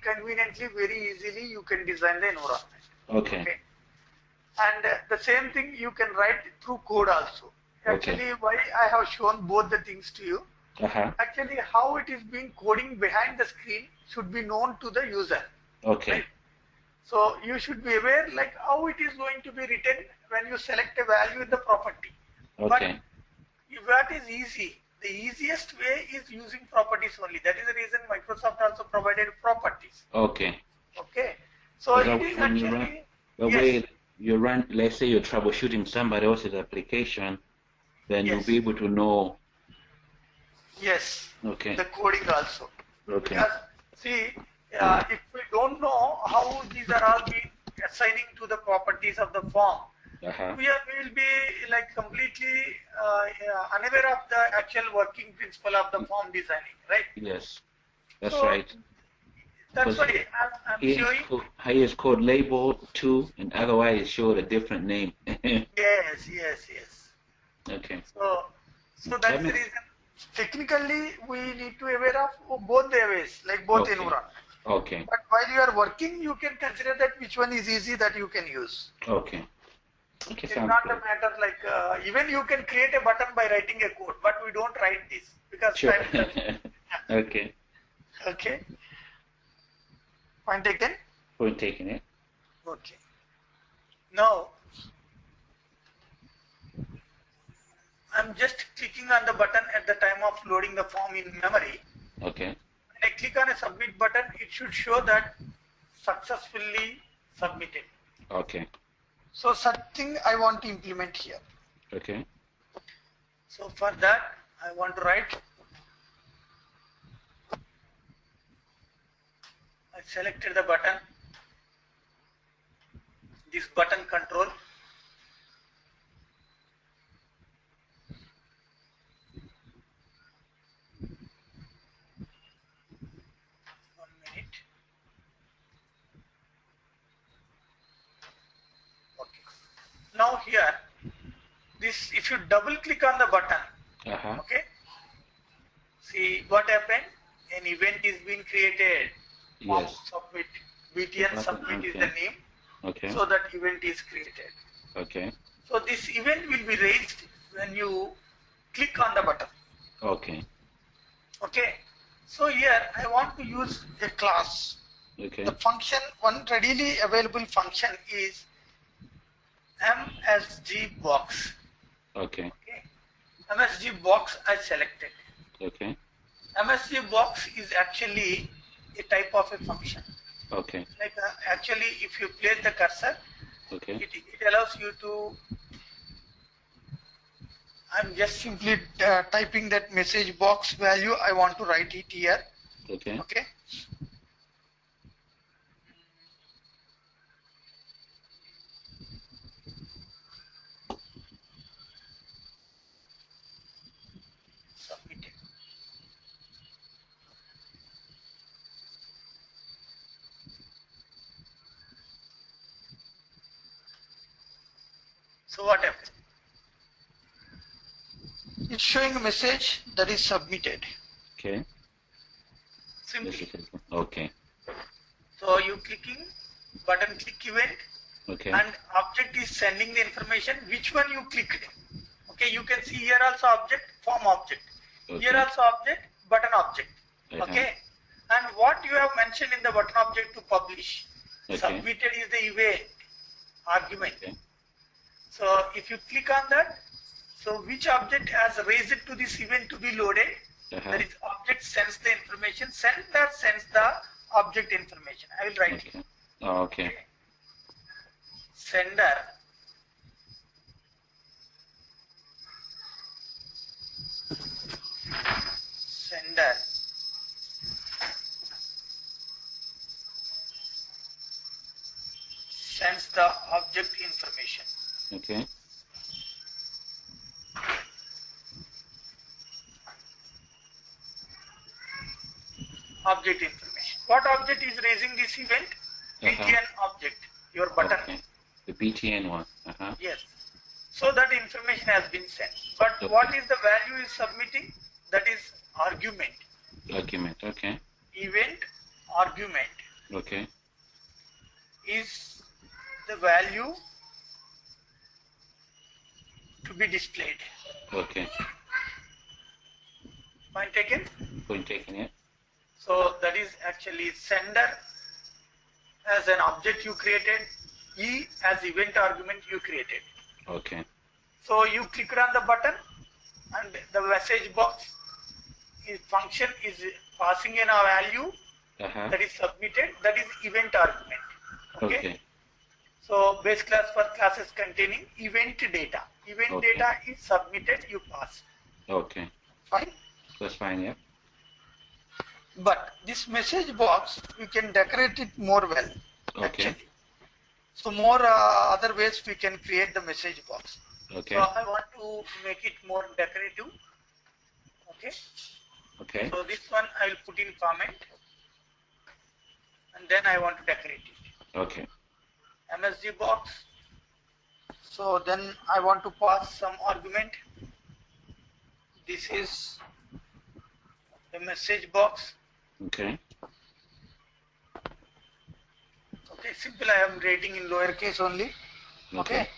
conveniently, very easily you can design the environment. Okay. And the same thing you can write through code also. Actually, why I have shown both the things to you. Actually, how it is being coding behind the screen should be known to the user. Okay. Right? So you should be aware like how it is going to be written when you select a value in the property. Okay. But what is easy? The easiest way is using properties only. That is the reason Microsoft also provided properties. Okay. Okay. So it is actually the way you run, let's say you're troubleshooting somebody else's application, then you'll be able to know. Yes. Okay. The coding also. Okay. Because see, if we don't know how these are all being assigning to the properties of the form, we will be like completely unaware of the actual working principle of the form designing, right? Yes, that's So right. that's why I'm showing. Here is code label 2, and otherwise it showed a different name. Yes. Okay. So that's the reason. Technically, we need to aware of both the ways, like both environments. Okay. But while you are working, you can consider that which one is easy that you can use. Okay. It's not a matter like even you can create a button by writing a code, but we don't write this because sure. Okay. Point taken. Point taken. Yeah. Okay. Now I'm just clicking on the button at the time of loading the form in memory. Okay. When I click on a submit button, it should show that successfully submitted. Okay. So such thing I want to implement here. Okay. So for that, I want to write. I selected the button. This button control. Now here, this if you double click on the button, okay, see what happened? An event is being created. Yes. Submit, BTN submit is the name. Okay. So that event is created. Okay. So this event will be raised when you click on the button. Okay. Okay. So here I want to use a class. Okay. The function, one readily available function is MSG box. Okay. MSG box I selected. Okay. MSG box is actually a type of a function. Okay. Like actually, if you place the cursor, okay, it allows you to. I'm just simply typing that message box value. I want to write it here. Okay. Okay. Submitted. So what happened? It's showing a message that is submitted. Okay. Simply. Okay. So you clicking button click event. Okay. And object is sending the information which one you clicked. Okay, you can see here also object, form object. Okay. Here also object, button object. Okay. And what you have mentioned in the button object to publish. Okay. Submitted is the event argument. Okay. So if you click on that, so which object has raised it to this event to be loaded? That is object sends the information, sender sends the object information. I will write it. Okay. Sender sends the object information. Okay. Object information. What object is raising this event? BTN object, your button. Okay. The BTN one. Yes. So that information has been sent. But what is the value is submitting? That is argument. Argument. Okay. Event argument. Okay. Is the value to be displayed. Okay. Point taken? Point taken, yeah. So that is actually sender as an object you created, E as event argument you created. Okay. So you click on the button and the message box function is passing in a value that is submitted, that is event argument. Okay. So base class for classes containing event data. Event data is submitted, you pass. Okay. Fine? That's fine, yeah. But this message box, we can decorate it more well. Okay. Actually. So more other ways we can create the message box. Okay. So I want to make it more decorative. Okay. Okay. So this one I will put in comment, and then I want to decorate it. Okay. MSG box. So then I want to pass some argument. This is the message box. Okay. Okay, simple. I am writing in lowercase only. Okay.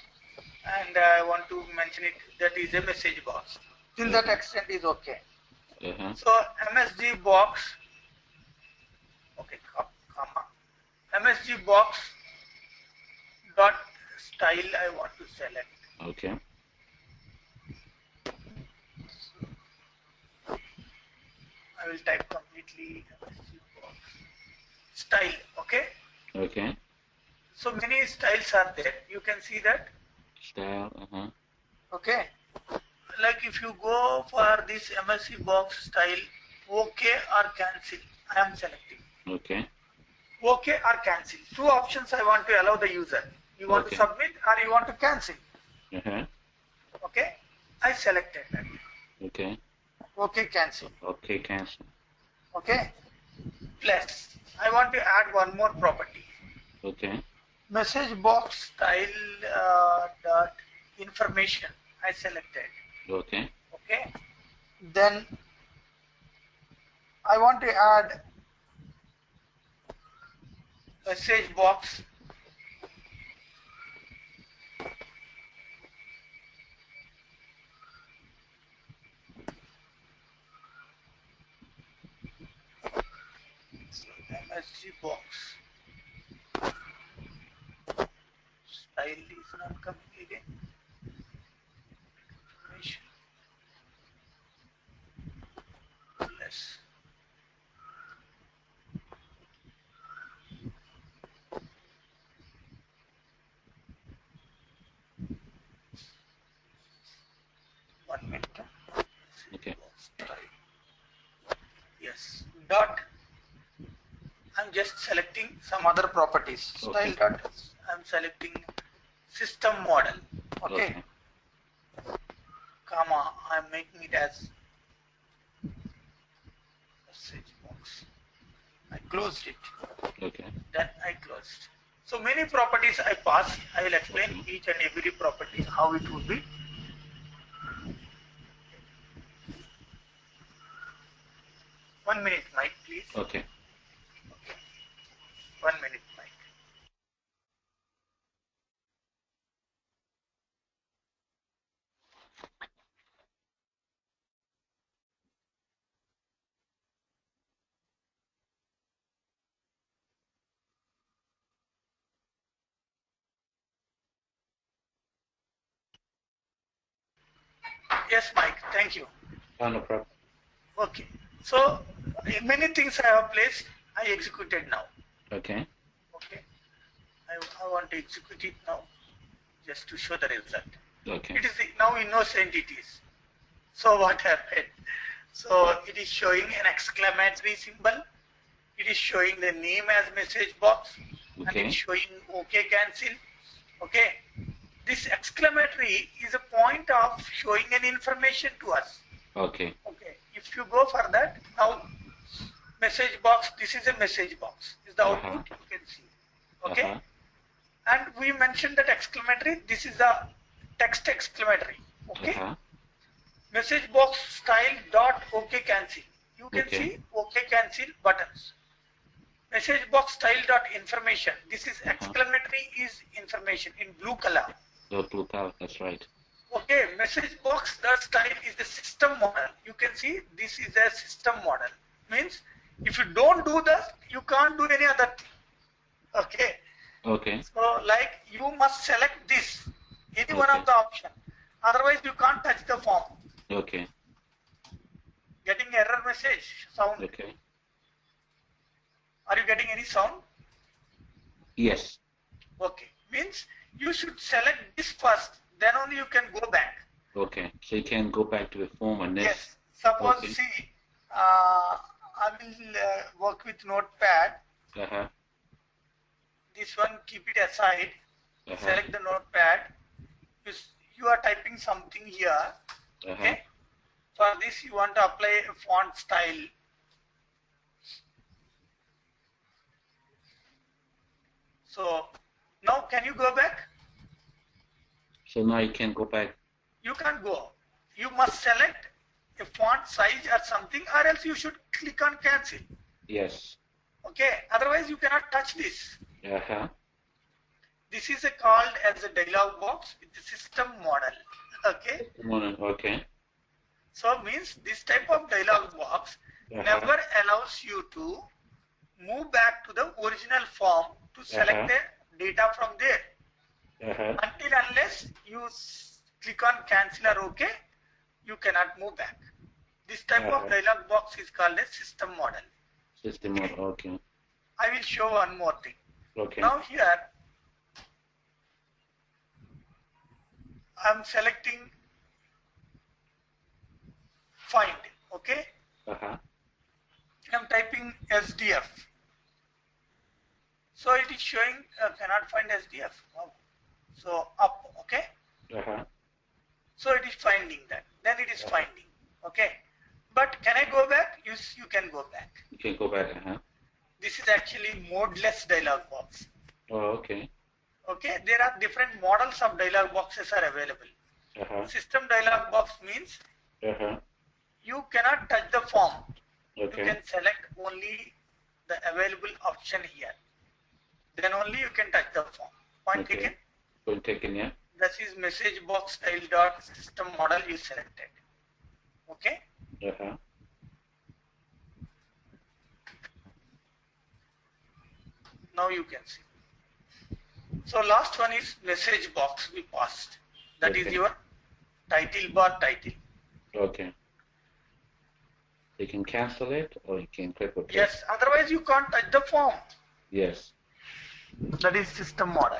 And I want to mention it that is a message box. Till that extent is okay. So MSG box. Okay, comma. MSG box dot style I want to select. Okay. I will type completely MSG box style. Okay. Okay. So many styles are there. You can see that. Style. Okay. Like if you go for this MSC box style, OK or cancel, I am selecting. Okay. OK or cancel. Two options I want to allow the user. You want to submit or you want to cancel. Okay. I selected that. Okay. OK, cancel. Okay, cancel. Okay. Plus, I want to add one more property. Okay. Message box style dot information. I selected. Okay. Okay. Then I want to add message box MSG box style is not coming again. Information plus one minute. Okay. Yes. Dot. I'm just selecting some other properties. Okay. Style dot. I'm selecting system model. Okay. Comma. I'm making it as message box. I closed it. Okay. Then I closed. So many properties I pass. I will explain each and every property how it would be. One minute, Mike, please. Okay. 1 minute, Mike. Yes, Mike. Thank you. No problem. Okay. So many things I have placed. I executed now. Okay. Okay. I want to execute it now, just to show the result. Okay. It is now innocent it is. So what happened? So it is showing an exclamatory symbol. It is showing the name as message box. Okay. And it is showing OK cancel. Okay. This exclamatory is a point of showing an information to us. Okay. Okay. If you go for that, now message box, this is a message box. Is the output you can see. Okay. And we mentioned that exclamatory, this is the text exclamatory. Okay. Message box style dot OK cancel. You can see OK cancel buttons. Message box style dot information. This is exclamatory is information in blue color. The blue color, that's right. Okay, message box dot style is the system model. You can see this is a system model. Means if you don't do that, you can't do any other thing. Okay. Okay. So like you must select this, any one of the option. Otherwise you can't touch the form. Okay. Getting error message sound. Okay. Are you getting any sound? Yes. Okay. Means you should select this first, then only you can go back. Okay. So you can go back to the form and next. Yes. Suppose see, I will work with Notepad. This one keep it aside. Select the notepad. You are typing something here. Okay. For this, you want to apply a font style. So now, can you go back? So now you can go back. You can't go. You must select a font size or something, or else you should click on cancel. Yes. Okay. Otherwise, you cannot touch this. This is called as a dialog box with the system model. Okay. Okay. So means this type of dialog box never allows you to move back to the original form to select the data from there. Until unless you click on cancel or OK, you cannot move back. This type of dialog box is called a system model. System model, okay. I will show one more thing. Okay. Now here, I'm selecting find, okay? I'm typing SDF. So it is showing cannot find SDF. Wow. So up, okay? So it is finding that. Then it is finding, okay? But can I go back? Yes, you can go back. You can go back, This is actually modeless dialog box. Oh, okay. Okay, there are different models of dialog boxes are available. System dialog box means you cannot touch the form. Okay. You can select only the available option here. Then only you can touch the form. Point taken? Point taken, yeah. This is message box style dot system model you selected. Okay? Now you can see. So last one is message box we passed. That is your title bar title. Okay. You can cancel it or you can click OK. Yes, otherwise you can't touch the form. Yes. That is system model.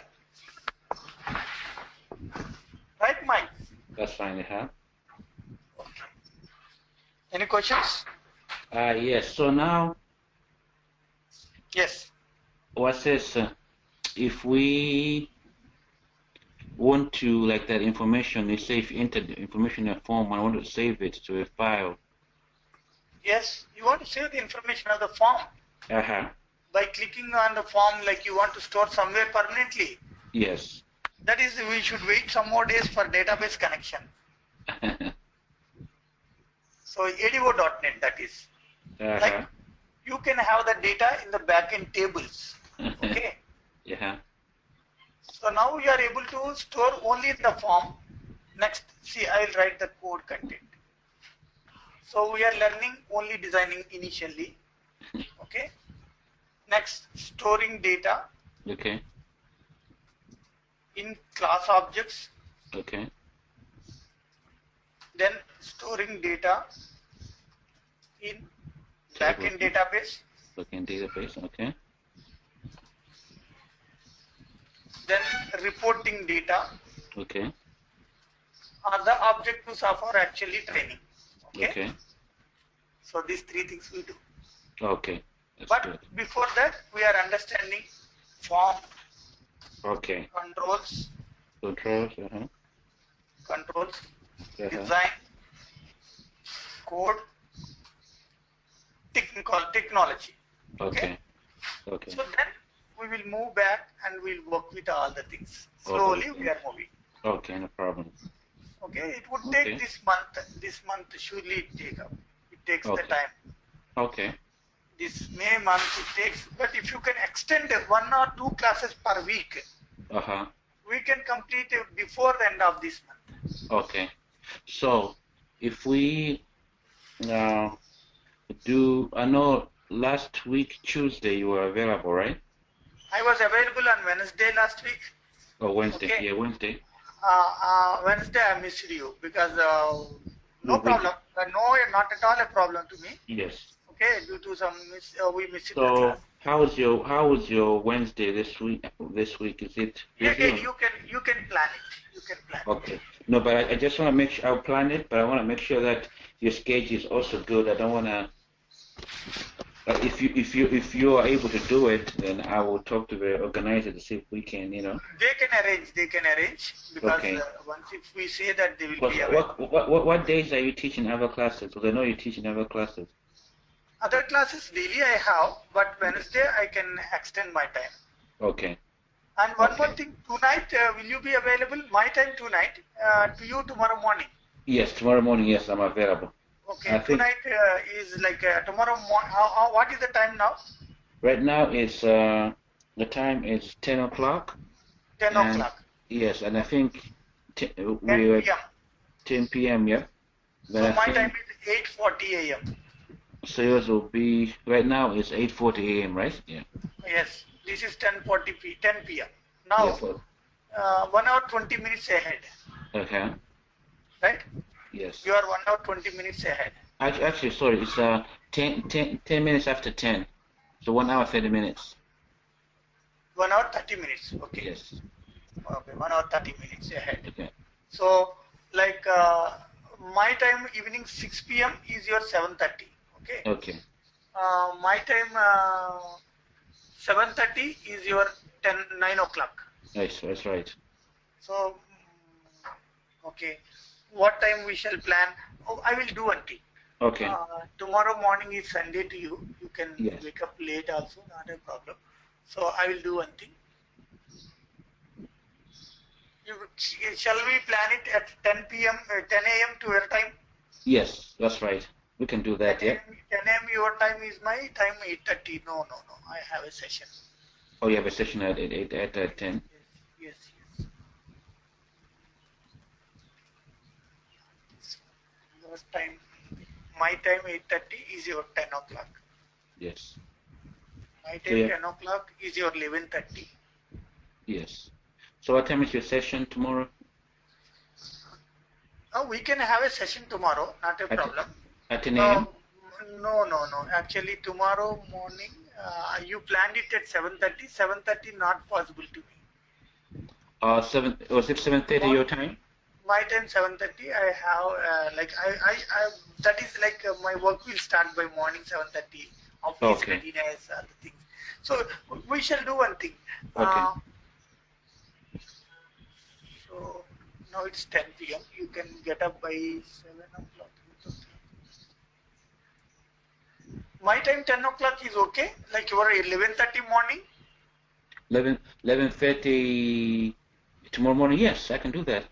Right, Mike? That's fine, Okay. Any questions? Yes. So now. Yes. What says if we want to, like that information, you say if you enter the information in a form, I want to save it to a file. Yes, you want to save the information of the form. By clicking on the form, like you want to store somewhere permanently. Yes. That is, we should wait some more days for database connection. So ADO.NET, that is. Like you can have the data in the backend tables. Okay. So now you are able to store only in the form. Next, see, I will write the code content. So we are learning only designing initially. Okay. Next, storing data. Okay. In class objects. Okay. Then storing data in backend database. Backend database. Okay. Then reporting data. Okay. Are the objectives of our actually training. Okay. So these three things we do. Okay. That's but good. Before that, we are understanding form. Okay. Controls. Controls. Controls. Design. Code. Technology. Okay. So then we will move back and we'll work with all the things. Slowly we are moving. Okay, no problem. Okay, it would take this month. This month surely it takes the time. Okay. This May month it takes, but if you can extend 1 or 2 classes per week, we can complete it before the end of this month. Okay. So if we do, I know last week Tuesday you were available, right? I was available on Wednesday last week. Oh, Wednesday. Okay. Yeah, Wednesday. Wednesday I missed you because no problem. No, not at all a problem to me. Yes. Okay, due to some we missed. So how was your Wednesday this week? This week is it? You can plan it. You can plan. Okay. No, but I just want to make sure I'll plan it, but I want to make sure that your schedule is also good. I don't want to If you are able to do it, then I will talk to the organizer to see if we can, you know. They can arrange because Okay. once if we say that they will What be available. what days are you teaching other classes? Because I know you're teaching other classes. Other classes daily I have, but Wednesday I can extend my time. Okay. And one more thing, tonight will you be available? My time tonight to you tomorrow morning. Yes, tomorrow morning. Yes, I'm available. Okay, tonight is like tomorrow morning. What is the time now? Right now it's the time is 10 o'clock. 10 o'clock. Yes, and I think we are 10 p.m. Yeah. So my time is 8:40 a.m. So yours will be right now it's 8:40 a.m. right? Yeah. Yes, this is 10 p.m. Now, 1 hour 20 minutes ahead. Okay. Right? Yes. You are 1 hour 20 minutes ahead. Actually, sorry, it's 10 minutes after 10. So 1 hour 30 minutes. 1 hour 30 minutes. Okay. Yes. Okay, 1 hour 30 minutes ahead. Okay. So, like my time evening 6 p.m. is your 7:30. Okay. Okay. My time 7:30 is your 9 o'clock. Yes, that's right. So, okay, what time we shall plan? Oh, I will do one thing. Okay. Tomorrow morning is Sunday to you. You can wake up late also, not a problem. So I will do one thing. Shall we plan it at 10 p.m., 10 a.m. to your time? Yes, that's right. We can do that, yeah. 10 a.m. your time is my time 8:30. No. I have a session. Oh, you have a session at 10? Yes. Your time, my time 8:30 is your 10 o'clock. Yes. My time 10 o'clock is your 11:30. Yes. So what time is your session tomorrow? Oh, we can have a session tomorrow, not a problem. At 10 a.m.? No. Actually, tomorrow morning, you planned it at 7:30. 7:30 not possible to me. 7:30 your time? My time 7:30. I have that is like my work will start by morning 7:30. Office readiness, other things. So we shall do one thing. Okay. So now it's 10 p.m. You can get up by 7 o'clock. My time 10 o'clock is okay. Like your 11:30 morning. 11:30 tomorrow morning. Yes, I can do that.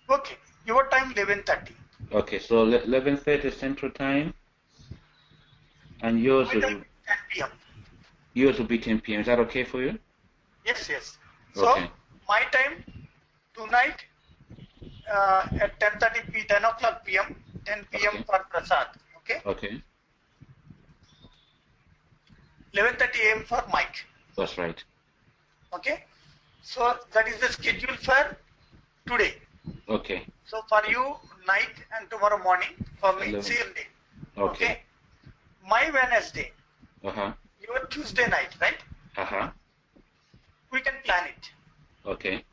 Okay. Your time 11:30. Okay, so 11:30 Central Time. And yours will be 10 p.m. Yours will be 10 p.m. Is that okay for you? Yes. So my time tonight at 10 o'clock p.m. 10 p.m. for Prasad. Okay. Okay. 11:30 a.m. for Mike. That's right. Okay. So that is the schedule for today. Okay. So for you, night and tomorrow morning, for me, same day. Okay. My Wednesday. Uh-huh. Your Tuesday night, right? Uh-huh. We can plan it. Okay.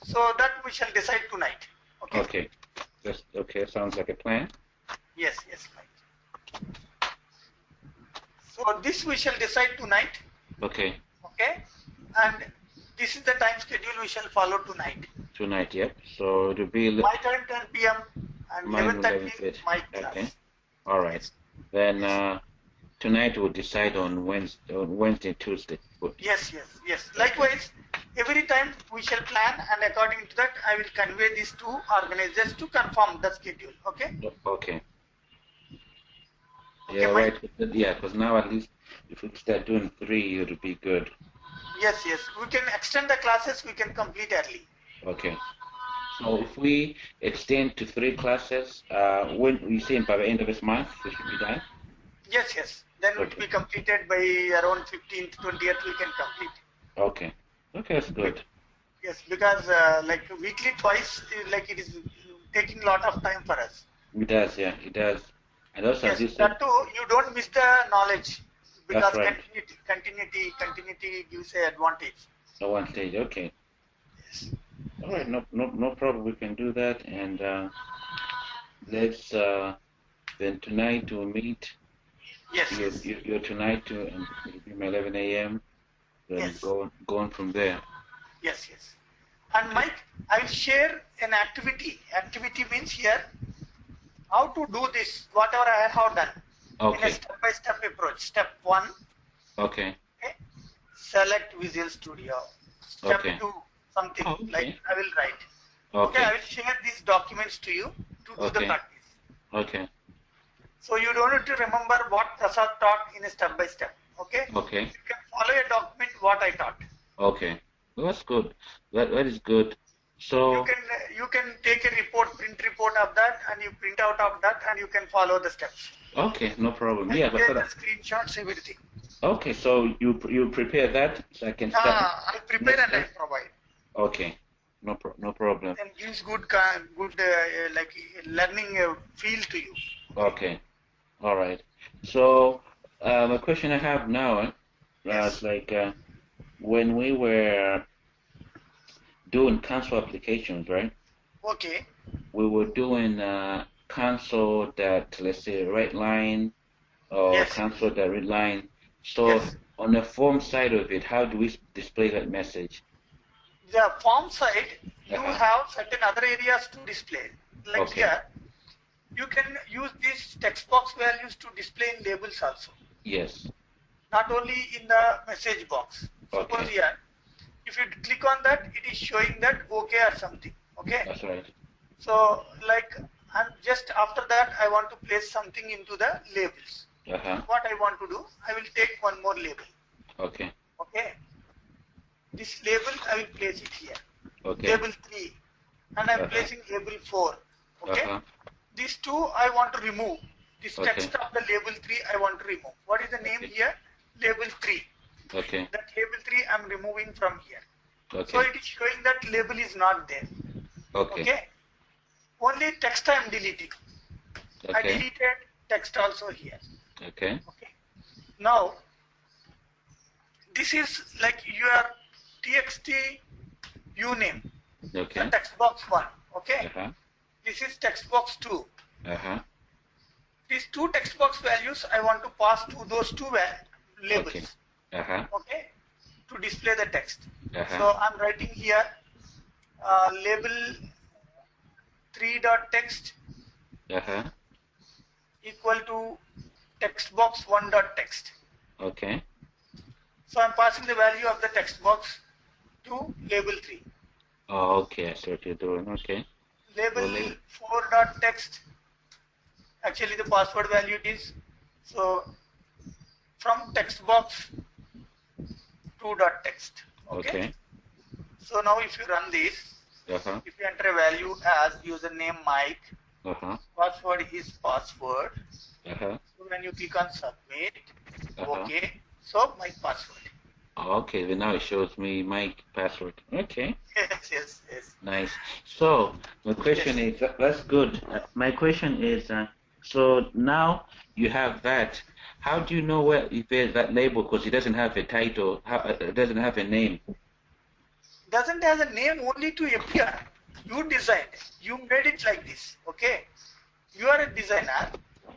So that we shall decide tonight. Okay. Okay. Okay. Sounds like a plan. Yes, right. So this we shall decide tonight. Okay. Okay. And this is the time schedule we shall follow tonight. Tonight, yep. So it will be my time 10 p.m. and 11:30 my class. Okay. All right. Then tonight we'll decide on Wednesday, Tuesday. Yes. Likewise, every time we shall plan, and according to that, I will convey this to organizers to confirm the schedule. Okay. Okay. Yeah, right. Yeah, because now at least if we start doing 3, it'll be good. Yes. We can extend the classes. We can complete early. Okay. So if we extend to 3 classes, when you say by the end of this month, we should be done? Yes. Then it will be completed by around 15th, 20th, we can complete. Okay, that's good. Yes, because like weekly twice, like it is taking a lot of time for us. It does, yeah, it does. And also, yes, that too, you don't miss the knowledge, because continuity gives an advantage. Advantage, okay. Yes. All right, no problem. We can do that, and let's then tonight we'll meet Yes, yes, You're tonight to and it'll be my 11 a.m. Then yes, go on from there. yes, yes. And Okay. Mike, I'll share an activity. Activity means here how to do this, whatever I have done in a Okay. step-by-step approach. Step 1, Okay. okay, select Visual Studio. Step Okay. 2, something Oh, like okay. I will write. Okay, I Okay. will share these documents to you to do the Okay. practice. Okay. So you don't need to remember what Prasad taught in a step-by-step. Okay, Okay. you can follow a document what I taught. Okay. Well, that's good. That is good. So You can take a report, print report of that, and you print out of that, and you can follow the steps. okay, no problem. And Yeah, but take the screenshots, everything. okay, so you prepare that so I can start I prepare next and I time. provide. Okay, no problem. And gives good like learning feel to you. Okay, all right. So a question I have now is Yes. like when we were doing console applications, right? Okay. We were doing console that, let's say, red line or Yes. console that red line. So Yes. on the form side of it, how do we display that message? The form side, you Uh-huh. have certain other areas to display. Like Okay. here, you can use these text box values to display in labels also. Yes. Not only in the message box. Suppose Okay. here, if you click on that, it is showing that OK or something. Okay. That's right. So like, I'm just after that, I want to place something into the labels. Uh-huh. What I want to do, I will take one more label. Okay. Okay. This label, I will place it here. Okay. Label 3. And I'm Uh-huh. placing label 4. Okay. Uh-huh. These two I want to remove. This Okay. text of the label 3 I want to remove. What is the name Okay. here? Label 3. Okay. That label 3 I'm removing from here. Okay. So it is showing that label is not there. Okay. Okay. Only text I am deleting. I Okay. deleted text also here. Okay. Okay. Now, this is like your txt uname. Okay. The text box 1. Okay. Uh-huh. This is text box 2. Uh-huh. These two text box values I want to pass to those two labels. Okay. Uh-huh. Okay. To display the text. Uh-huh. So I'm writing here label 3.text Uh-huh. equal to text box 1.text. Okay. So I'm passing the value of the text box to label 3. Oh, okay. I see what you're doing. Okay. Label Well, 4.text, actually the password value it is. So from text box 2.text. Okay. So now if you run this, Uh-huh. if you enter a value as username Mike, Uh-huh. password is password. Uh-huh. So when you click on submit, Uh-huh. okay, so my password. Okay, then now it shows me my password. Okay. Yes. Nice. So my question Yes. is, that's good. My question is, so now you have that. How do you know where if there's that label? Because it doesn't have a title. It doesn't have a name. Doesn't have a name only to appear. You designed. You made it like this. Okay. You are a designer.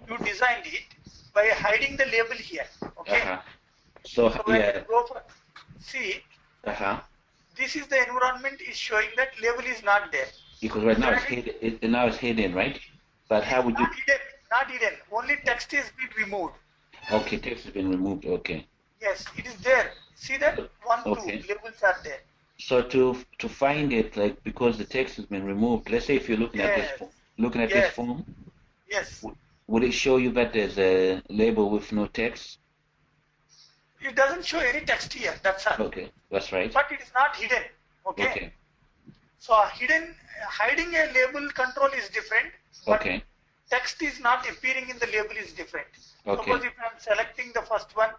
You designed it by hiding the label here. Okay. Uh-huh. So when yeah. you go for see, Uh-huh. this is the environment is showing that label is not there. Because right now it's hidden. Now it's hidden, right? But how would you? Not hidden. Only text is been removed. Okay, text has been removed. Okay. Yes, it is there. See that 1, 2 Okay. labels are there. So to find it, like because the text has been removed. Let's say if you're looking at this this form. Yes. Would it show you that there's a label with no text? It doesn't show any text here. That's all. Okay, that's right. But it is not hidden. Okay. Okay. So hiding a label control is different. But Okay. text is not appearing in the label is different. Okay. Suppose if I'm selecting the first one,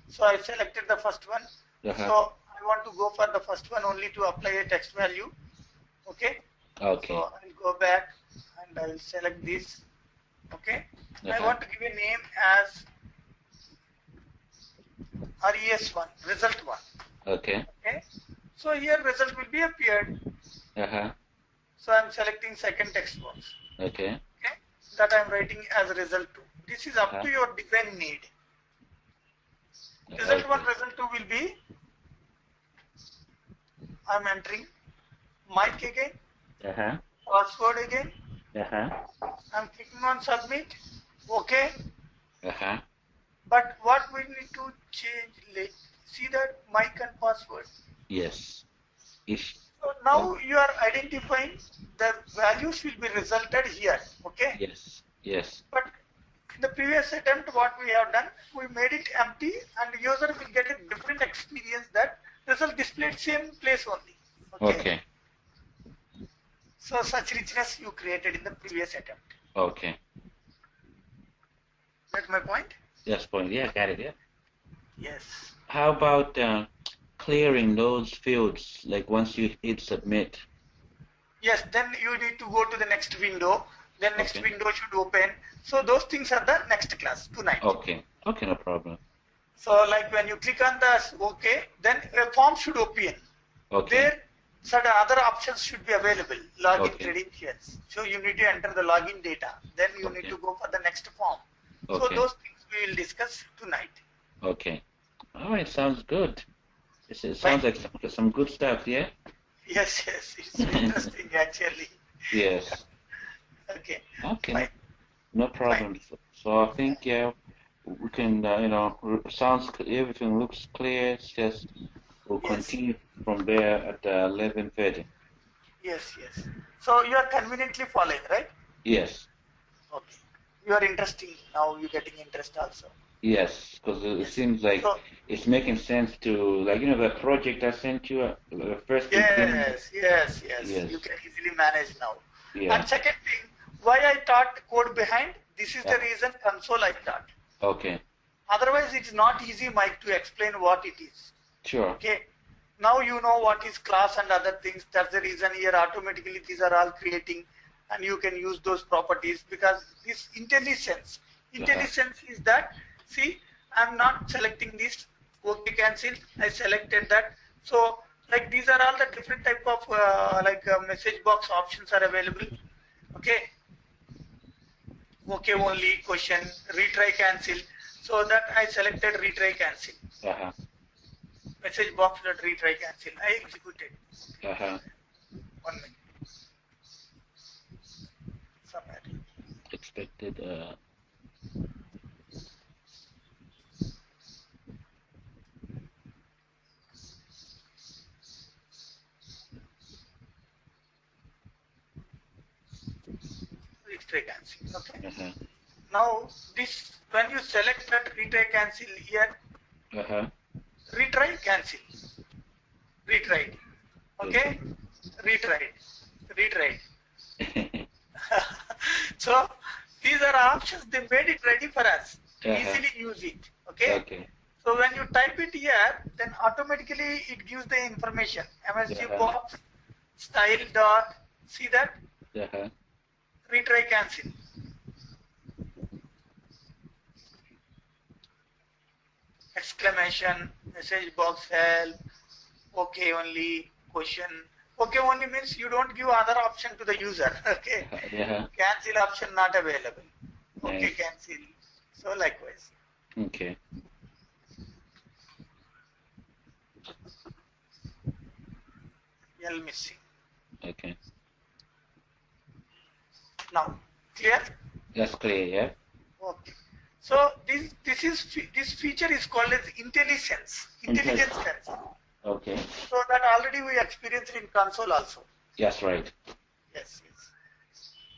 so I selected the first one. Uh-huh. So I want to go for the first one only to apply a text value. Okay. Okay. So I'll go back and I will select this. Okay. I want to give a name as RES1, result 1. Okay. Okay. So here result will be appeared. Uh-huh. So I'm selecting second text box. Okay. Okay. That I'm writing as result 2. This is up to your design need. Result 1, result 2 will be, I'm entering mic again, password again, I'm clicking on submit, okay. But what we need to change, see that mic and password. Yes. So now you are identifying the values will be resulted here, okay? Yes. Yes. But in the previous attempt, what we have done, we made it empty, and the user will get a different experience that result displayed same place only. Okay. So such richness you created in the previous attempt. Okay. That's my point? Yes, point. Yeah, got it. Yeah. Yes. How about clearing those fields, like once you hit submit? Yes, then you need to go to the next window. Then next window should open. So those things are the next class tonight. Okay. Okay, no problem. So like when you click on the OK, then a form should open. Okay. There certain other options should be available. Login credentials. So you need to enter the login data. Then you need to go for the next form. So those things we will discuss tonight. Okay. All right, sounds good. It sounds like some good stuff, yeah? Yes, it's interesting actually. Yes. Okay. Okay. No problem. So I think, yeah, we can, everything looks clear. It's just we'll continue from there at 11:30. Yes. So you are conveniently following, right? Yes. Okay. You are interesting now. You're getting interest also. Yes, because it seems like it's making sense to, like, the project I sent you the first beginning. Yes. You can easily manage now. Yeah. And second thing, why I taught code behind, this is the reason console I taught. Okay. Otherwise, it's not easy, Mike, to explain what it is. Sure. Okay. Now you know what is class and other things. That's the reason here automatically these are all creating, and you can use those properties because this IntelliSense is that, see, I'm not selecting this, OK, cancel, I selected that. So like these are all the different type of message box options are available. Okay. OK only, question, retry, cancel. So that I selected retry, cancel. Message box that retry, cancel. I executed. 1 minute. Summary. Expected. Retry, cancel. Okay. Now this, when you select that retry, cancel here, retry, cancel, retry, okay, retry. So these are options, they made it ready for us to easily use it. Okay. So when you type it here, then automatically it gives the information. MSG box, style dot, see that? Retry, cancel. Exclamation, message box, help, OK only, question. OK only means you don't give other option to the user. Okay. Cancel option not available. OK, cancel. So likewise. Okay. L missing. Okay. Now, clear? That's clear, yeah. Okay. So this feature is called as IntelliSense, intelligence sense. Okay. So that already we experienced in console also. Yes, right. Yes.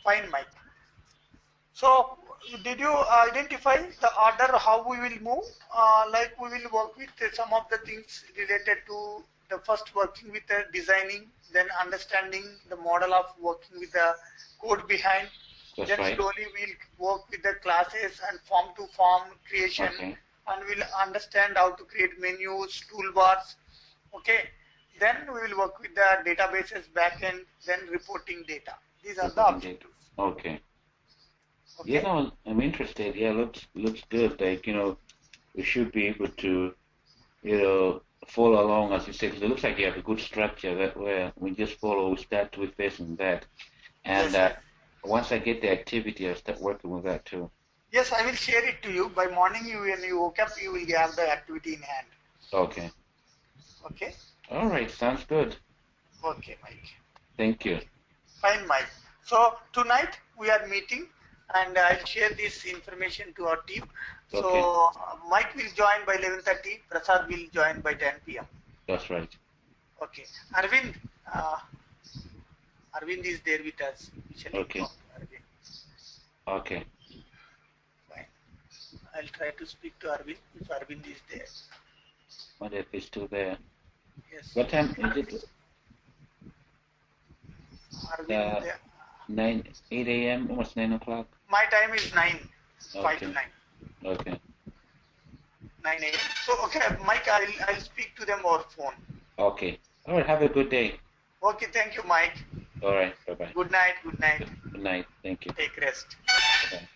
Fine, Mike. So did you identify the order how we will move? Like we will work with some of the things related to the first working with the designing, then understanding the model of working with the code behind. That's then right. slowly we'll work with the classes and form to form creation, and we'll understand how to create menus, toolbars. Okay. Then we will work with the databases backend, then reporting data. These are the objectives. Okay. Yeah, no, I'm interested. Yeah, looks good. Like, we should be able to, follow along as you said. Because it looks like you have a good structure where we just follow, we start with this and that. And once I get the activity, I'll start working with that too. Yes, I will share it to you. By morning, when you woke up, you will have the activity in hand. Okay. Okay? All right, sounds good. Okay, Mike. Thank you. Okay. Fine, Mike. So tonight we are meeting and I'll share this information to our team. So Okay. Mike will join by 11:30, Prasad will join by 10 p.m. That's right. Okay. Arvind, Arvind is there with us. We shall Okay. inform Arvind. Okay. Fine. I'll try to speak to Arvind if Arvind is there. What if he's still there? Yes. What time is it? Arvind, 8 a.m. Almost 9 o'clock. my time is 9, 5 Okay. to 9. Okay. 9 a.m. So okay, Mike, I'll speak to them over phone. Okay. All right. Have a good day. Okay, thank you, Mike. All right. Bye bye. Good night. Good night. Good night. Thank you. Take rest. Bye.